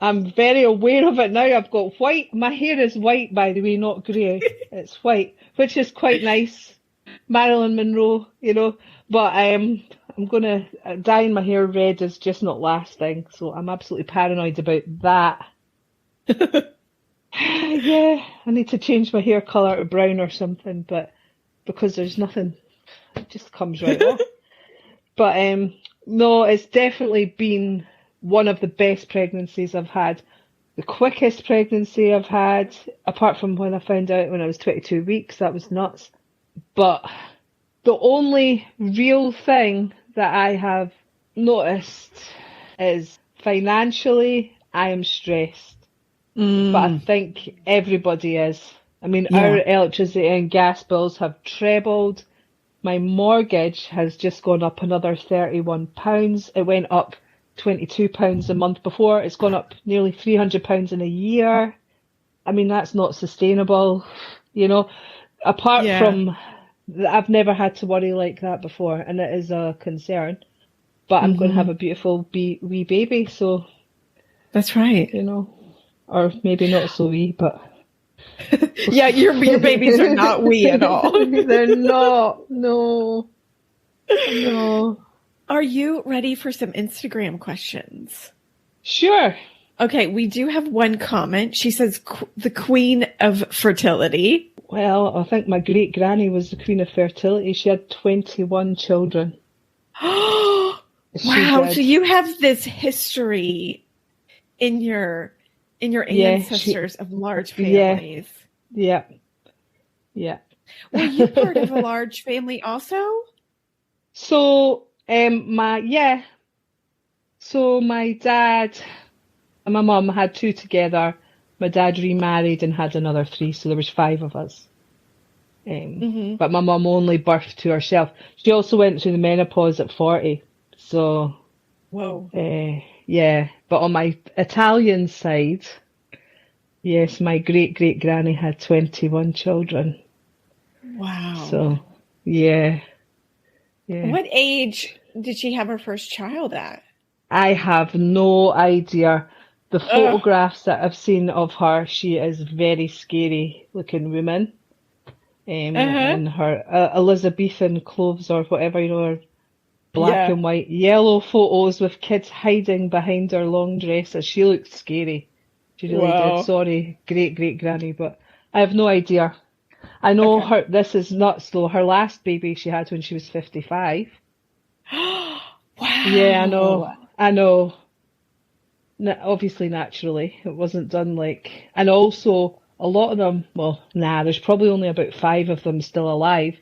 I'm very aware of it now. I've got white. My hair is white, by the way, not grey. It's white, which is quite nice. Marilyn Monroe, But I'm going to dyeing my hair red is just not lasting. So I'm absolutely paranoid about that. Yeah, I need to change my hair colour to brown or something, but because there's nothing, it just comes right off. But no, it's definitely been one of the best pregnancies I've had. The quickest pregnancy I've had, apart from when I found out when I was 22 weeks, that was nuts. But the only real thing that I have noticed is financially, I am stressed. But I think everybody is. I mean, our electricity and gas bills have trebled. My mortgage has just gone up another £31. It went up £22 a month before. It's gone up nearly £300 in a year. I mean, that's not sustainable, Apart from, I've never had to worry like that before, and it is a concern. But I'm going to have a beautiful wee baby, so... That's right. Or maybe not so wee, but... Yeah, your babies are not wee at all. They're not. No. Are you ready for some Instagram questions? Sure. Okay, we do have one comment. She says, the queen of fertility. Well, I think my great granny was the queen of fertility. She had 21 children. Wow, so you have this history in your ancestors of large families. Yeah. Were you part of a large family also? So, So my dad and my mum had 2 together. My dad remarried and had another 3, so there was 5 of us. But my mum only birthed to herself. She also went through the menopause at 40. So, whoa. Yeah. But on my Italian side, yes, my great granny had 21 children. Wow. So, yeah. What age did she have her first child at? I have no idea. The photographs that I've seen of her, she is a very scary looking woman. In her Elizabethan clothes or whatever, her black and white, yellow photos with kids hiding behind her long dresses. She looked scary. She really did. Sorry, great granny, but I have no idea. I know her. This is nuts though. Her last baby she had when she was 55. Wow. Yeah, I know. Obviously, naturally, it wasn't done and also a lot of them. Well, there's probably only about 5 of them still alive.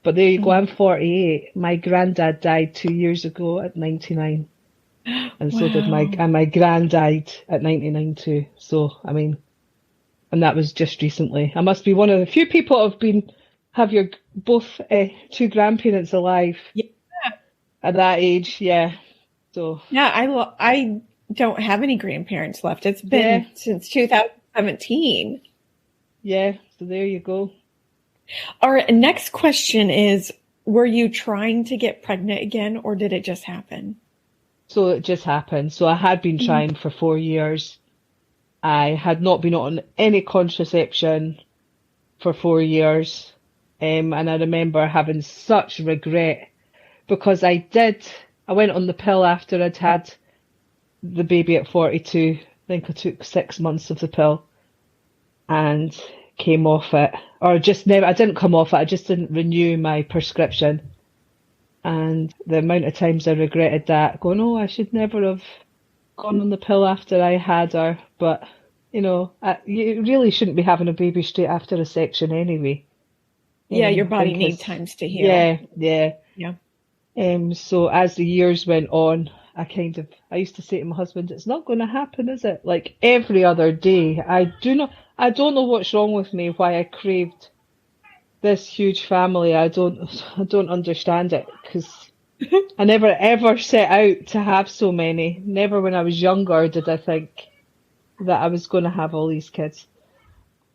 But there you go, I'm 48. My granddad died 2 years ago at 99. And so did my gran died at 99 too. So, I mean, and that was just recently. I must be one of the few people have your both two grandparents alive. Yeah. At that age, yeah. So yeah, I don't have any grandparents left. It's been since 2017. Yeah, so there you go. Our next question is, were you trying to get pregnant again, or did it just happen? So it just happened. So I had been trying for 4 years. I had not been on any contraception for 4 years. And I remember having such regret because I went on the pill after I'd had the baby at 42. I think I took 6 months of the pill and came off it. Or just never, I didn't come off it, I just didn't renew my prescription. And the amount of times I regretted that, going, oh, I should never have gone on the pill after I had her. But, you really shouldn't be having a baby straight after a section anyway. Yeah, your body needs times to heal. Yeah. So as the years went on, I used to say to my husband, it's not going to happen, is it? Like every other day. I don't know what's wrong with me, why I craved this huge family. I don't understand it, because I never ever set out to have so many. Never when I was younger did I think that I was going to have all these kids.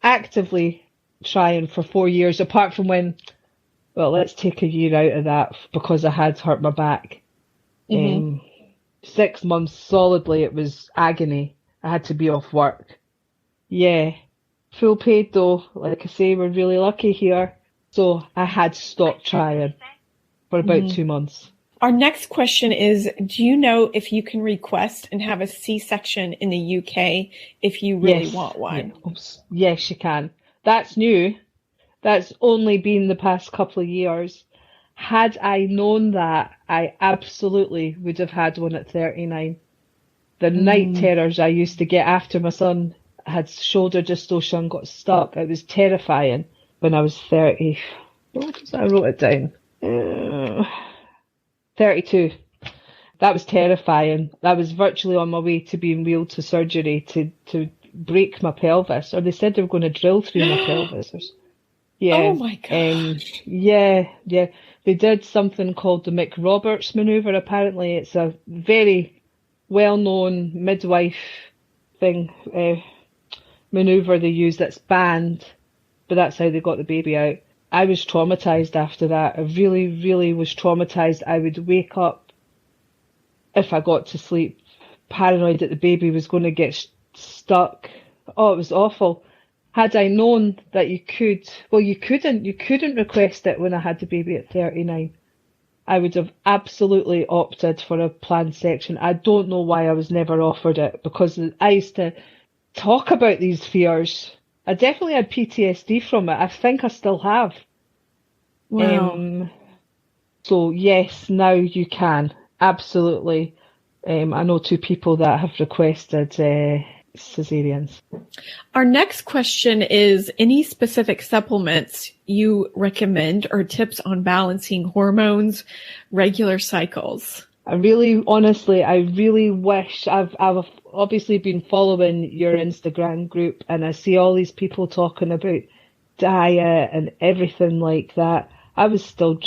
Actively trying for 4 years, apart from when, well, let's take a year out of that because I had hurt my back. 6 months solidly, it was agony. I had to be off work. Yeah. Full paid though, like I say, we're really lucky here. So I had stopped trying for about 2 months. Our next question is, do you know if you can request and have a C-section in the UK if you really want one? Yes, you can. That's new. That's only been the past couple of years. Had I known that, I absolutely would have had one at 39. The night terrors I used to get after my son had shoulder dystocia and got stuck. It was terrifying when I was 30. I wrote it down. 32. That was terrifying. I was virtually on my way to being wheeled to surgery to break my pelvis, or they said they were going to drill through my pelvis. Yeah. Oh my gosh. Yeah. They did something called the McRoberts maneuver. Apparently, it's a very well-known midwife thing maneuver they use that's banned, but that's how they got the baby out. I was traumatized after that. I really, really was traumatized. I would wake up if I got to sleep, paranoid that the baby was going to get stuck. Oh, it was awful. Had I known that you couldn't request it when I had the baby at 39. I would have absolutely opted for a planned section. I don't know why I was never offered it, because I used to talk about these fears. I definitely had PTSD from it. I think I still have. Wow. So yes, now you can. Absolutely. I know 2 people that have requested cesareans. Our next question is, any specific supplements you recommend or tips on balancing hormones, regular cycles? I really wish I've obviously been following your Instagram group, and I see all these people talking about diet and everything like that. I was still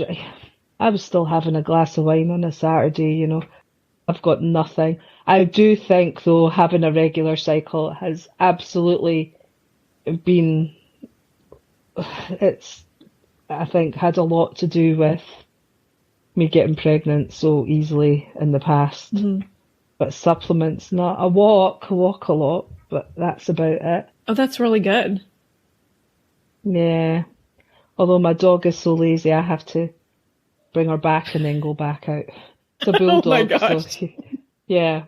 having a glass of wine on a Saturday, I've got nothing. I do think though, having a regular cycle has absolutely been, I think had a lot to do with me getting pregnant so easily in the past. But supplements, not. I walk a lot, but that's about it. Oh, that's really good. Yeah. Although my dog is so lazy, I have to bring her back and then go back out. It's a bulldog. Oh my gosh. So yeah.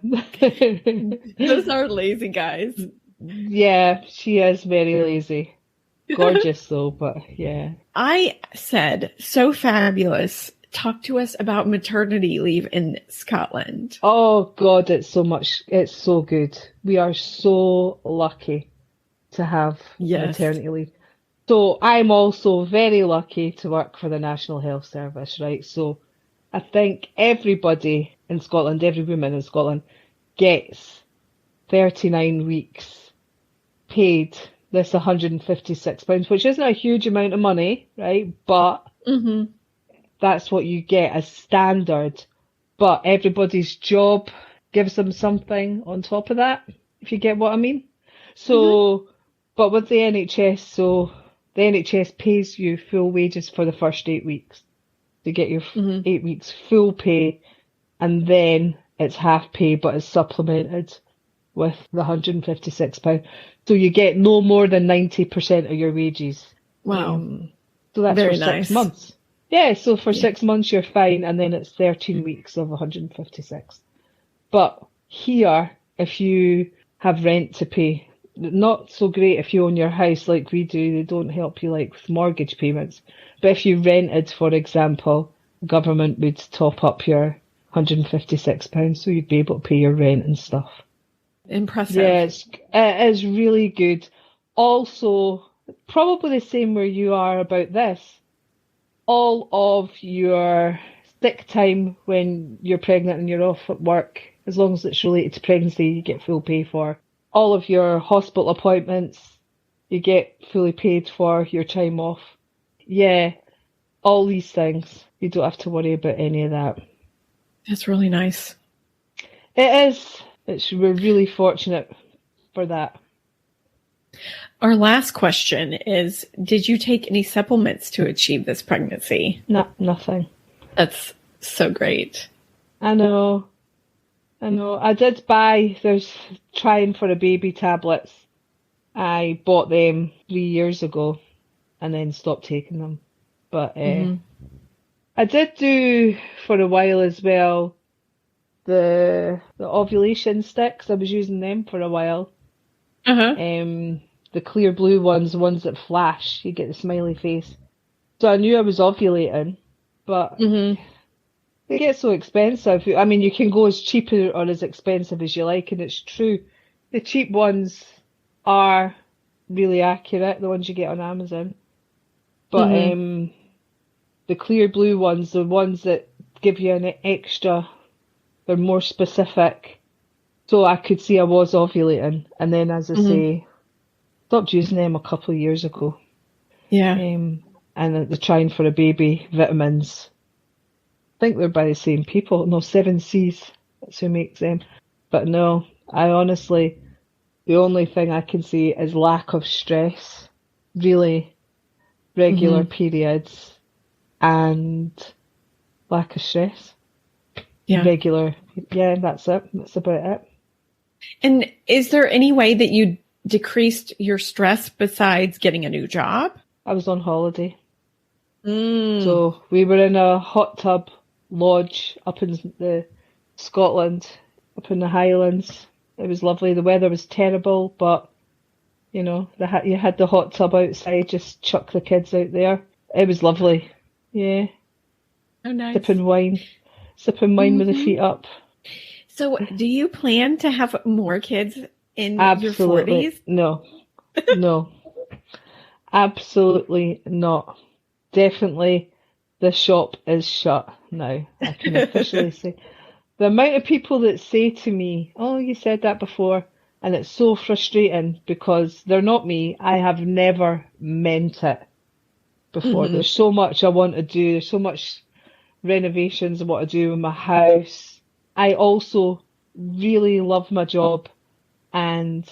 Those are lazy guys. Yeah, she is very lazy. Gorgeous though, but yeah. I said, so fabulous. Talk to us about maternity leave in Scotland. Oh God, it's so good. We are so lucky to have maternity leave. So I'm also very lucky to work for the National Health Service, right? So I think everybody in Scotland, every woman in Scotland gets 39 weeks paid this £156, which isn't a huge amount of money, right? But Mm-hmm. that's what you get as standard. But everybody's job gives them something on top of that, if you get what I mean. Mm-hmm. So, but with the NHS, so the NHS pays you full wages for the first 8 weeks. To get your Mm-hmm. 8 weeks full pay, and then it's half pay, but it's supplemented with the £156. So you get no more than 90% of your wages. Wow. So that's for Very 6 nice. months. Yeah, so for Yeah. 6 months you're fine, and then it's 13 weeks of 156. But here, if you have rent to pay, not so great if you own your house like we do, they don't help you like with mortgage payments. But if you rented, for example, government would top up your £156, so you'd be able to pay your rent and stuff. Yeah, Impressive. it is really good. Also, probably the same where you are about this. All of your sick time when you're pregnant and you're off at work, as long as it's related to pregnancy, you get full pay for. All of your hospital appointments, you get fully paid for your time off. Yeah, all these things. You don't have to worry about any of that. That's really nice. It is. We're really fortunate for that. Our last question is, did you take any supplements to achieve this pregnancy? No, nothing. That's so great. I know. I did buy, there's trying for a baby tablets. I bought them 3 years ago and then stopped taking them. But Mm-hmm. I did do for a while as well the ovulation sticks. I was using them for a while. Uh-huh. The clear blue ones, the ones that flash, you get the smiley face. So I knew I was ovulating, but Mm-hmm. they get so expensive. I mean, you can go as cheap or as expensive as you like, and it's true. The cheap ones are really accurate, the ones you get on Amazon. But Mm-hmm. the clear blue ones, the ones that give you an extra, they're more specific. So I could see I was ovulating, and then, as I Mm-hmm. say, stopped using them a couple of years ago. Yeah. And the trying for a baby vitamins. I think they're by the same people. No, 7Cs. That's who makes them. But no, I honestly, the only thing I can see is lack of stress, really regular Mm-hmm. periods, and lack of stress. Yeah. Regular, yeah, that's it. That's about it. And is there any way that you decreased your stress besides getting a new job? I was on holiday. Mm. So we were in a hot tub lodge up in the Scotland, up in the Highlands. It was lovely. The weather was terrible, but you had the hot tub outside. Just chuck the kids out there. It was lovely. Yeah, Oh, nice. sipping wine with the feet up. So, do you plan to have more kids in your Absolutely 40s? no, absolutely not. Definitely, the shop is shut now. I can officially say. The amount of people that say to me, "Oh, you said that before," and it's so frustrating because they're not me. I have never meant it before. Mm-hmm. There's so much I want to do. There's so much renovations I want to do in my house. I also really love my job, and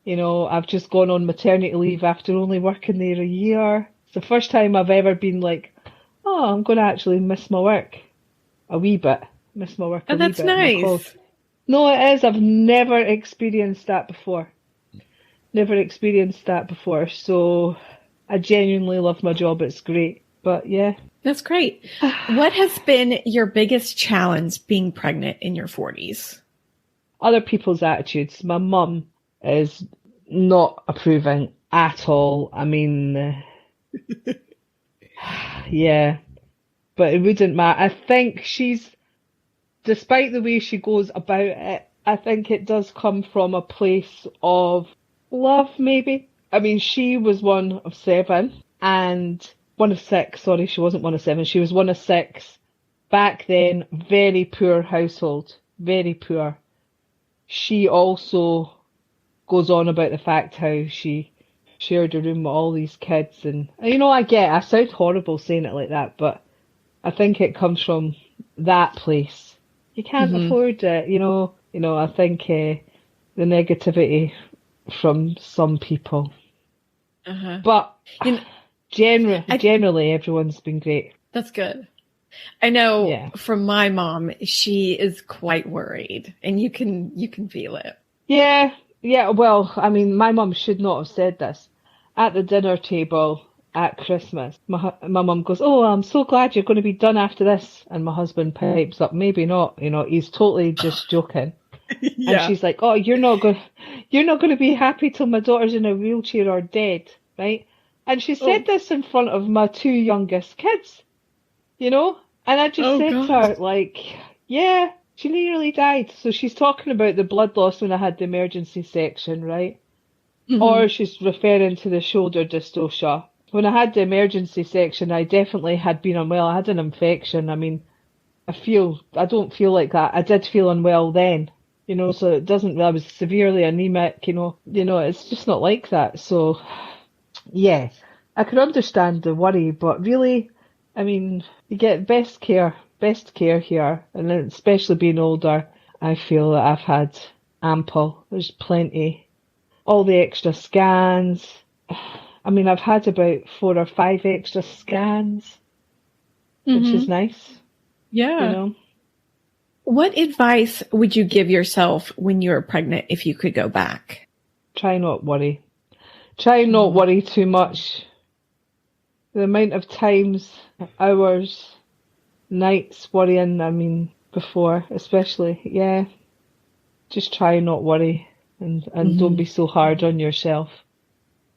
I've just gone on maternity leave after only working there a year. It's the first time I've ever been like, oh, I'm going to actually miss my work a wee bit. Miss my work Oh, a wee that's bit. My call. nice. No, it is. I've never experienced that before. Never experienced that before. So I genuinely love my job. It's great. But yeah. That's great. What has been your biggest challenge being pregnant in your 40s? Other people's attitudes. My mum is not approving at all. I mean, yeah, but it wouldn't matter. I think despite the way she goes about it, I think it does come from a place of love, maybe. I mean, she was one of seven and one of six. Sorry, she wasn't one of seven. She was one of six. Back then, very poor household, very poor. She also goes on about the fact how she shared a room with all these kids. And, I sound horrible saying it like that, but I think it comes from that place. You can't afford it, I think the negativity from some people. But generally, everyone's been great. That's good. I know Yeah. from my mom, she is quite worried, and you can feel it. Yeah. Well, I mean, my mum should not have said this. At the dinner table at Christmas, my mum goes, "Oh, I'm so glad you're going to be done after this." And my husband pipes up, "Maybe not. He's totally just joking." Yeah. And she's like, "Oh, you're not going to be happy till my daughter's in a wheelchair or dead, right?" And she said this in front of my two youngest kids, and I just said to her, like, yeah, she nearly died. So she's talking about the blood loss when I had the emergency section, right? Or she's referring to the shoulder dystocia. When I had the emergency section, I definitely had been unwell. I had an infection. I mean, I don't feel like that. I did feel unwell then, so it doesn't, I was severely anemic, it's just not like that. So, yeah, I can understand the worry, but really, I mean, you get best care here, and then especially being older, I feel that I've had ample. There's plenty. All the extra scans. I mean, I've had about 4 or 5 extra scans, which is nice. Yeah. What advice would you give yourself when you were pregnant if you could go back? Try not worry. Try not worry too much. The amount of times, hours, nights worrying, I mean, before, especially, yeah. Just try not worry and don't be so hard on yourself.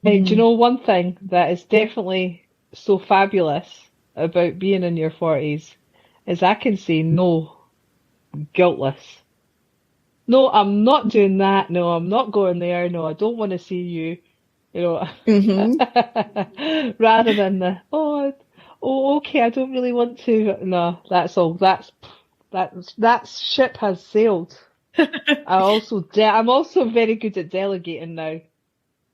Hey, do you know one thing that is definitely so fabulous about being in your 40s is I can say no, guiltless. No, I'm not doing that. No, I'm not going there. No, I don't want to see you. Rather than okay, I don't really want to. No, that's all. That ship has sailed. I'm also very good at delegating now.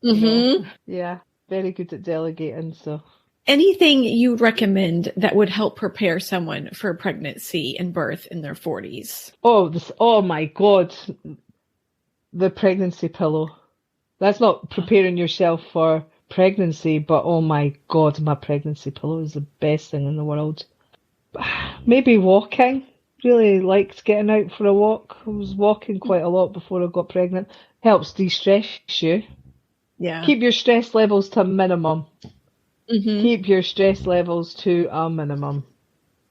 Yeah, very good at delegating. So, anything you would recommend that would help prepare someone for pregnancy and birth in their 40s? Oh my God, the pregnancy pillow. That's not preparing yourself for pregnancy, but oh my God, my pregnancy pillow is the best thing in the world. Maybe walking. Really liked getting out for a walk. I was walking quite a lot before I got pregnant. Helps de-stress you. Yeah. Keep your stress levels to a minimum. Keep your stress levels to a minimum.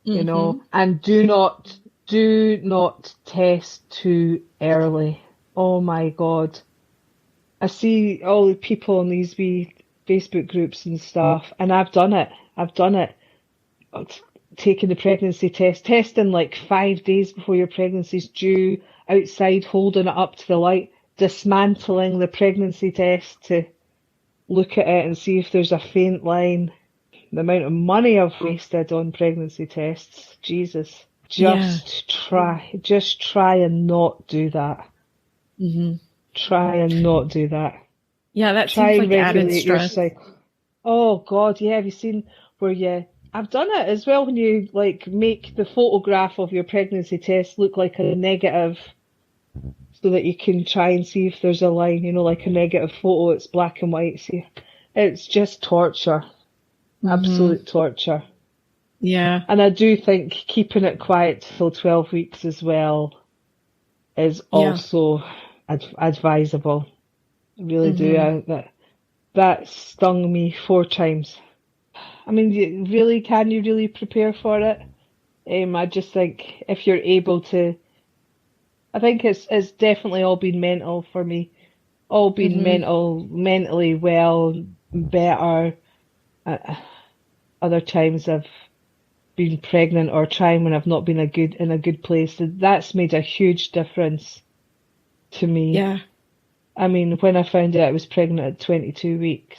And do not test too early. Oh my God. I see all the people in these wee Facebook groups and stuff, and I've done it. Taking the pregnancy test, testing like 5 days before your pregnancy's due, outside holding it up to the light, dismantling the pregnancy test to look at it and see if there's a faint line. The amount of money I've wasted on pregnancy tests, Jesus. Just try and not do that. Try and not do that. Yeah, that seems like added stress. Oh God, yeah, have you seen where I've done it as well, when you like make the photograph of your pregnancy test look like a negative, so that you can try and see if there's a line, like a negative photo, it's black and white. See, it's just torture. Absolute torture. Yeah. And I do think keeping it quiet till 12 weeks as well is also advisable. I really do. That stung me 4 times. I mean, can you really prepare for it? I just think if you're able to, I think it's definitely all been mental for me. All been mentally well, better. Other times I've been pregnant or trying when I've not been in a good place. That's made a huge difference to me. Yeah. I mean, when I found out I was pregnant at 22 weeks,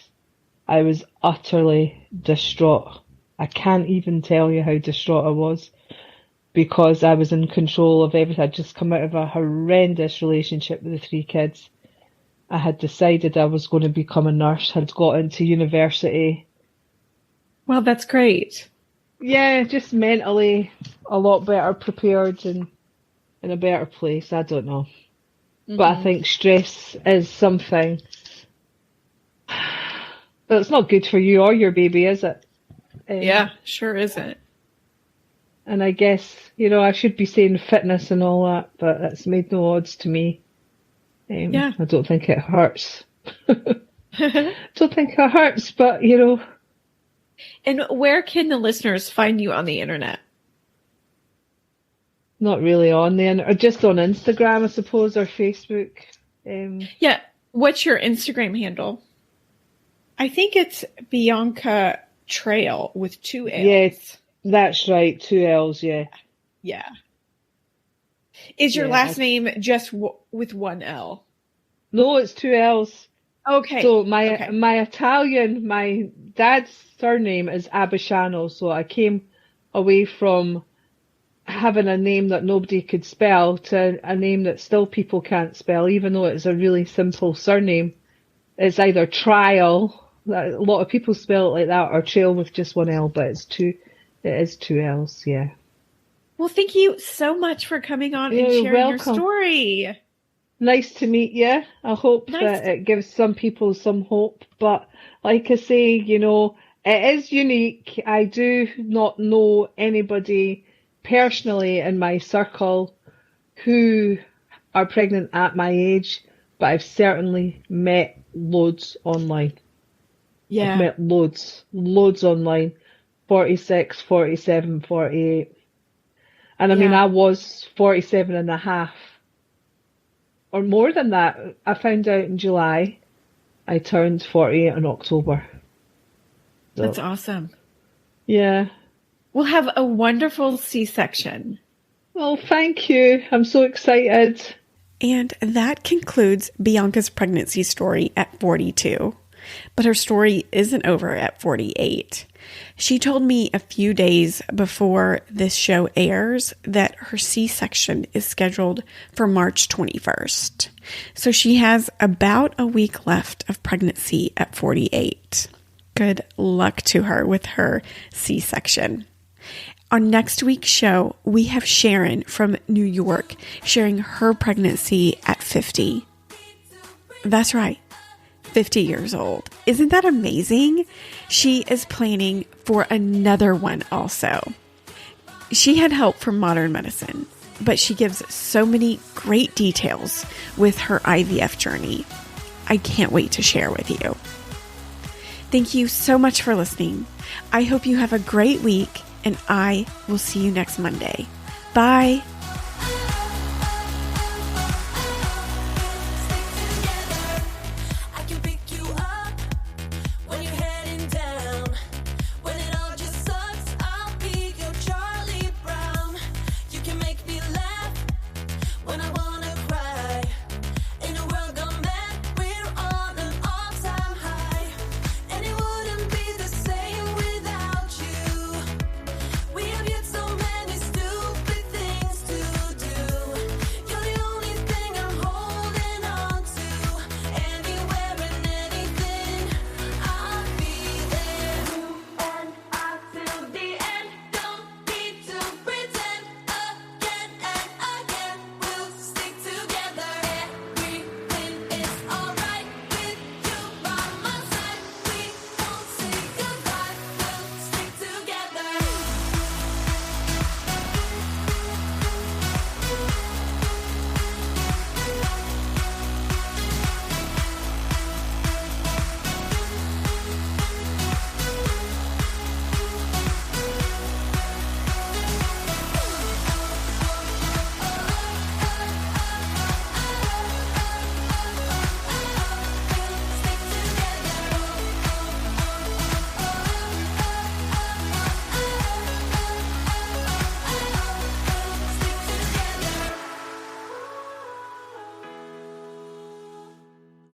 I was utterly distraught. I can't even tell you how distraught I was because I was in control of everything. I'd just come out of a horrendous relationship with the three kids. I had decided I was going to become a nurse, had got into university. Well, that's great. Yeah, just mentally a lot better prepared and in a better place. I don't know. But I think stress is something that's not good for you or your baby, is it? Yeah, sure isn't. And I guess, I should be saying fitness and all that, but that's made no odds to me. Yeah. I don't think it hurts. Don't think it hurts, but, And where can the listeners find you on the internet? Not really on the internet, or just on Instagram, I suppose, or Facebook. Yeah. What's your Instagram handle? I think it's Bianca Trail with 2 L's. Yeah, that's right. 2 L's, yeah. Yeah. Is your last name just with 1 L? No, it's 2 L's. Okay. So my Italian, my dad's surname is Abishano, so I came away from having a name that nobody could spell to a name that still people can't spell, even though it's a really simple surname. It's either Trial, a lot of people spell it like that, or Trail with just 1 L, but it is 2 L's, yeah. Well, thank you so much for coming on and sharing your story. Nice to meet you. I hope that it gives some people some hope. But like I say, it is unique. I do not know anybody personally in my circle who are pregnant at my age, but I've certainly met loads online. Yeah. I've met loads online, 46, 47, 48. And I mean, I was 47 and a half. Or more than that. I found out in July. I turned 48 in October. So, that's awesome. Yeah. We'll have a wonderful C-section. Well, thank you. I'm so excited. And that concludes Bianca's pregnancy story at 42. But her story isn't over at 48. She told me a few days before this show airs that her C-section is scheduled for March 21st. So she has about a week left of pregnancy at 48. Good luck to her with her C-section. On next week's show, we have Sharon from New York sharing her pregnancy at 50. That's right. 50 years old. Isn't that amazing? She is planning for another one also. She had help from modern medicine, but she gives so many great details with her IVF journey. I can't wait to share with you. Thank you so much for listening. I hope you have a great week, and I will see you next Monday. Bye.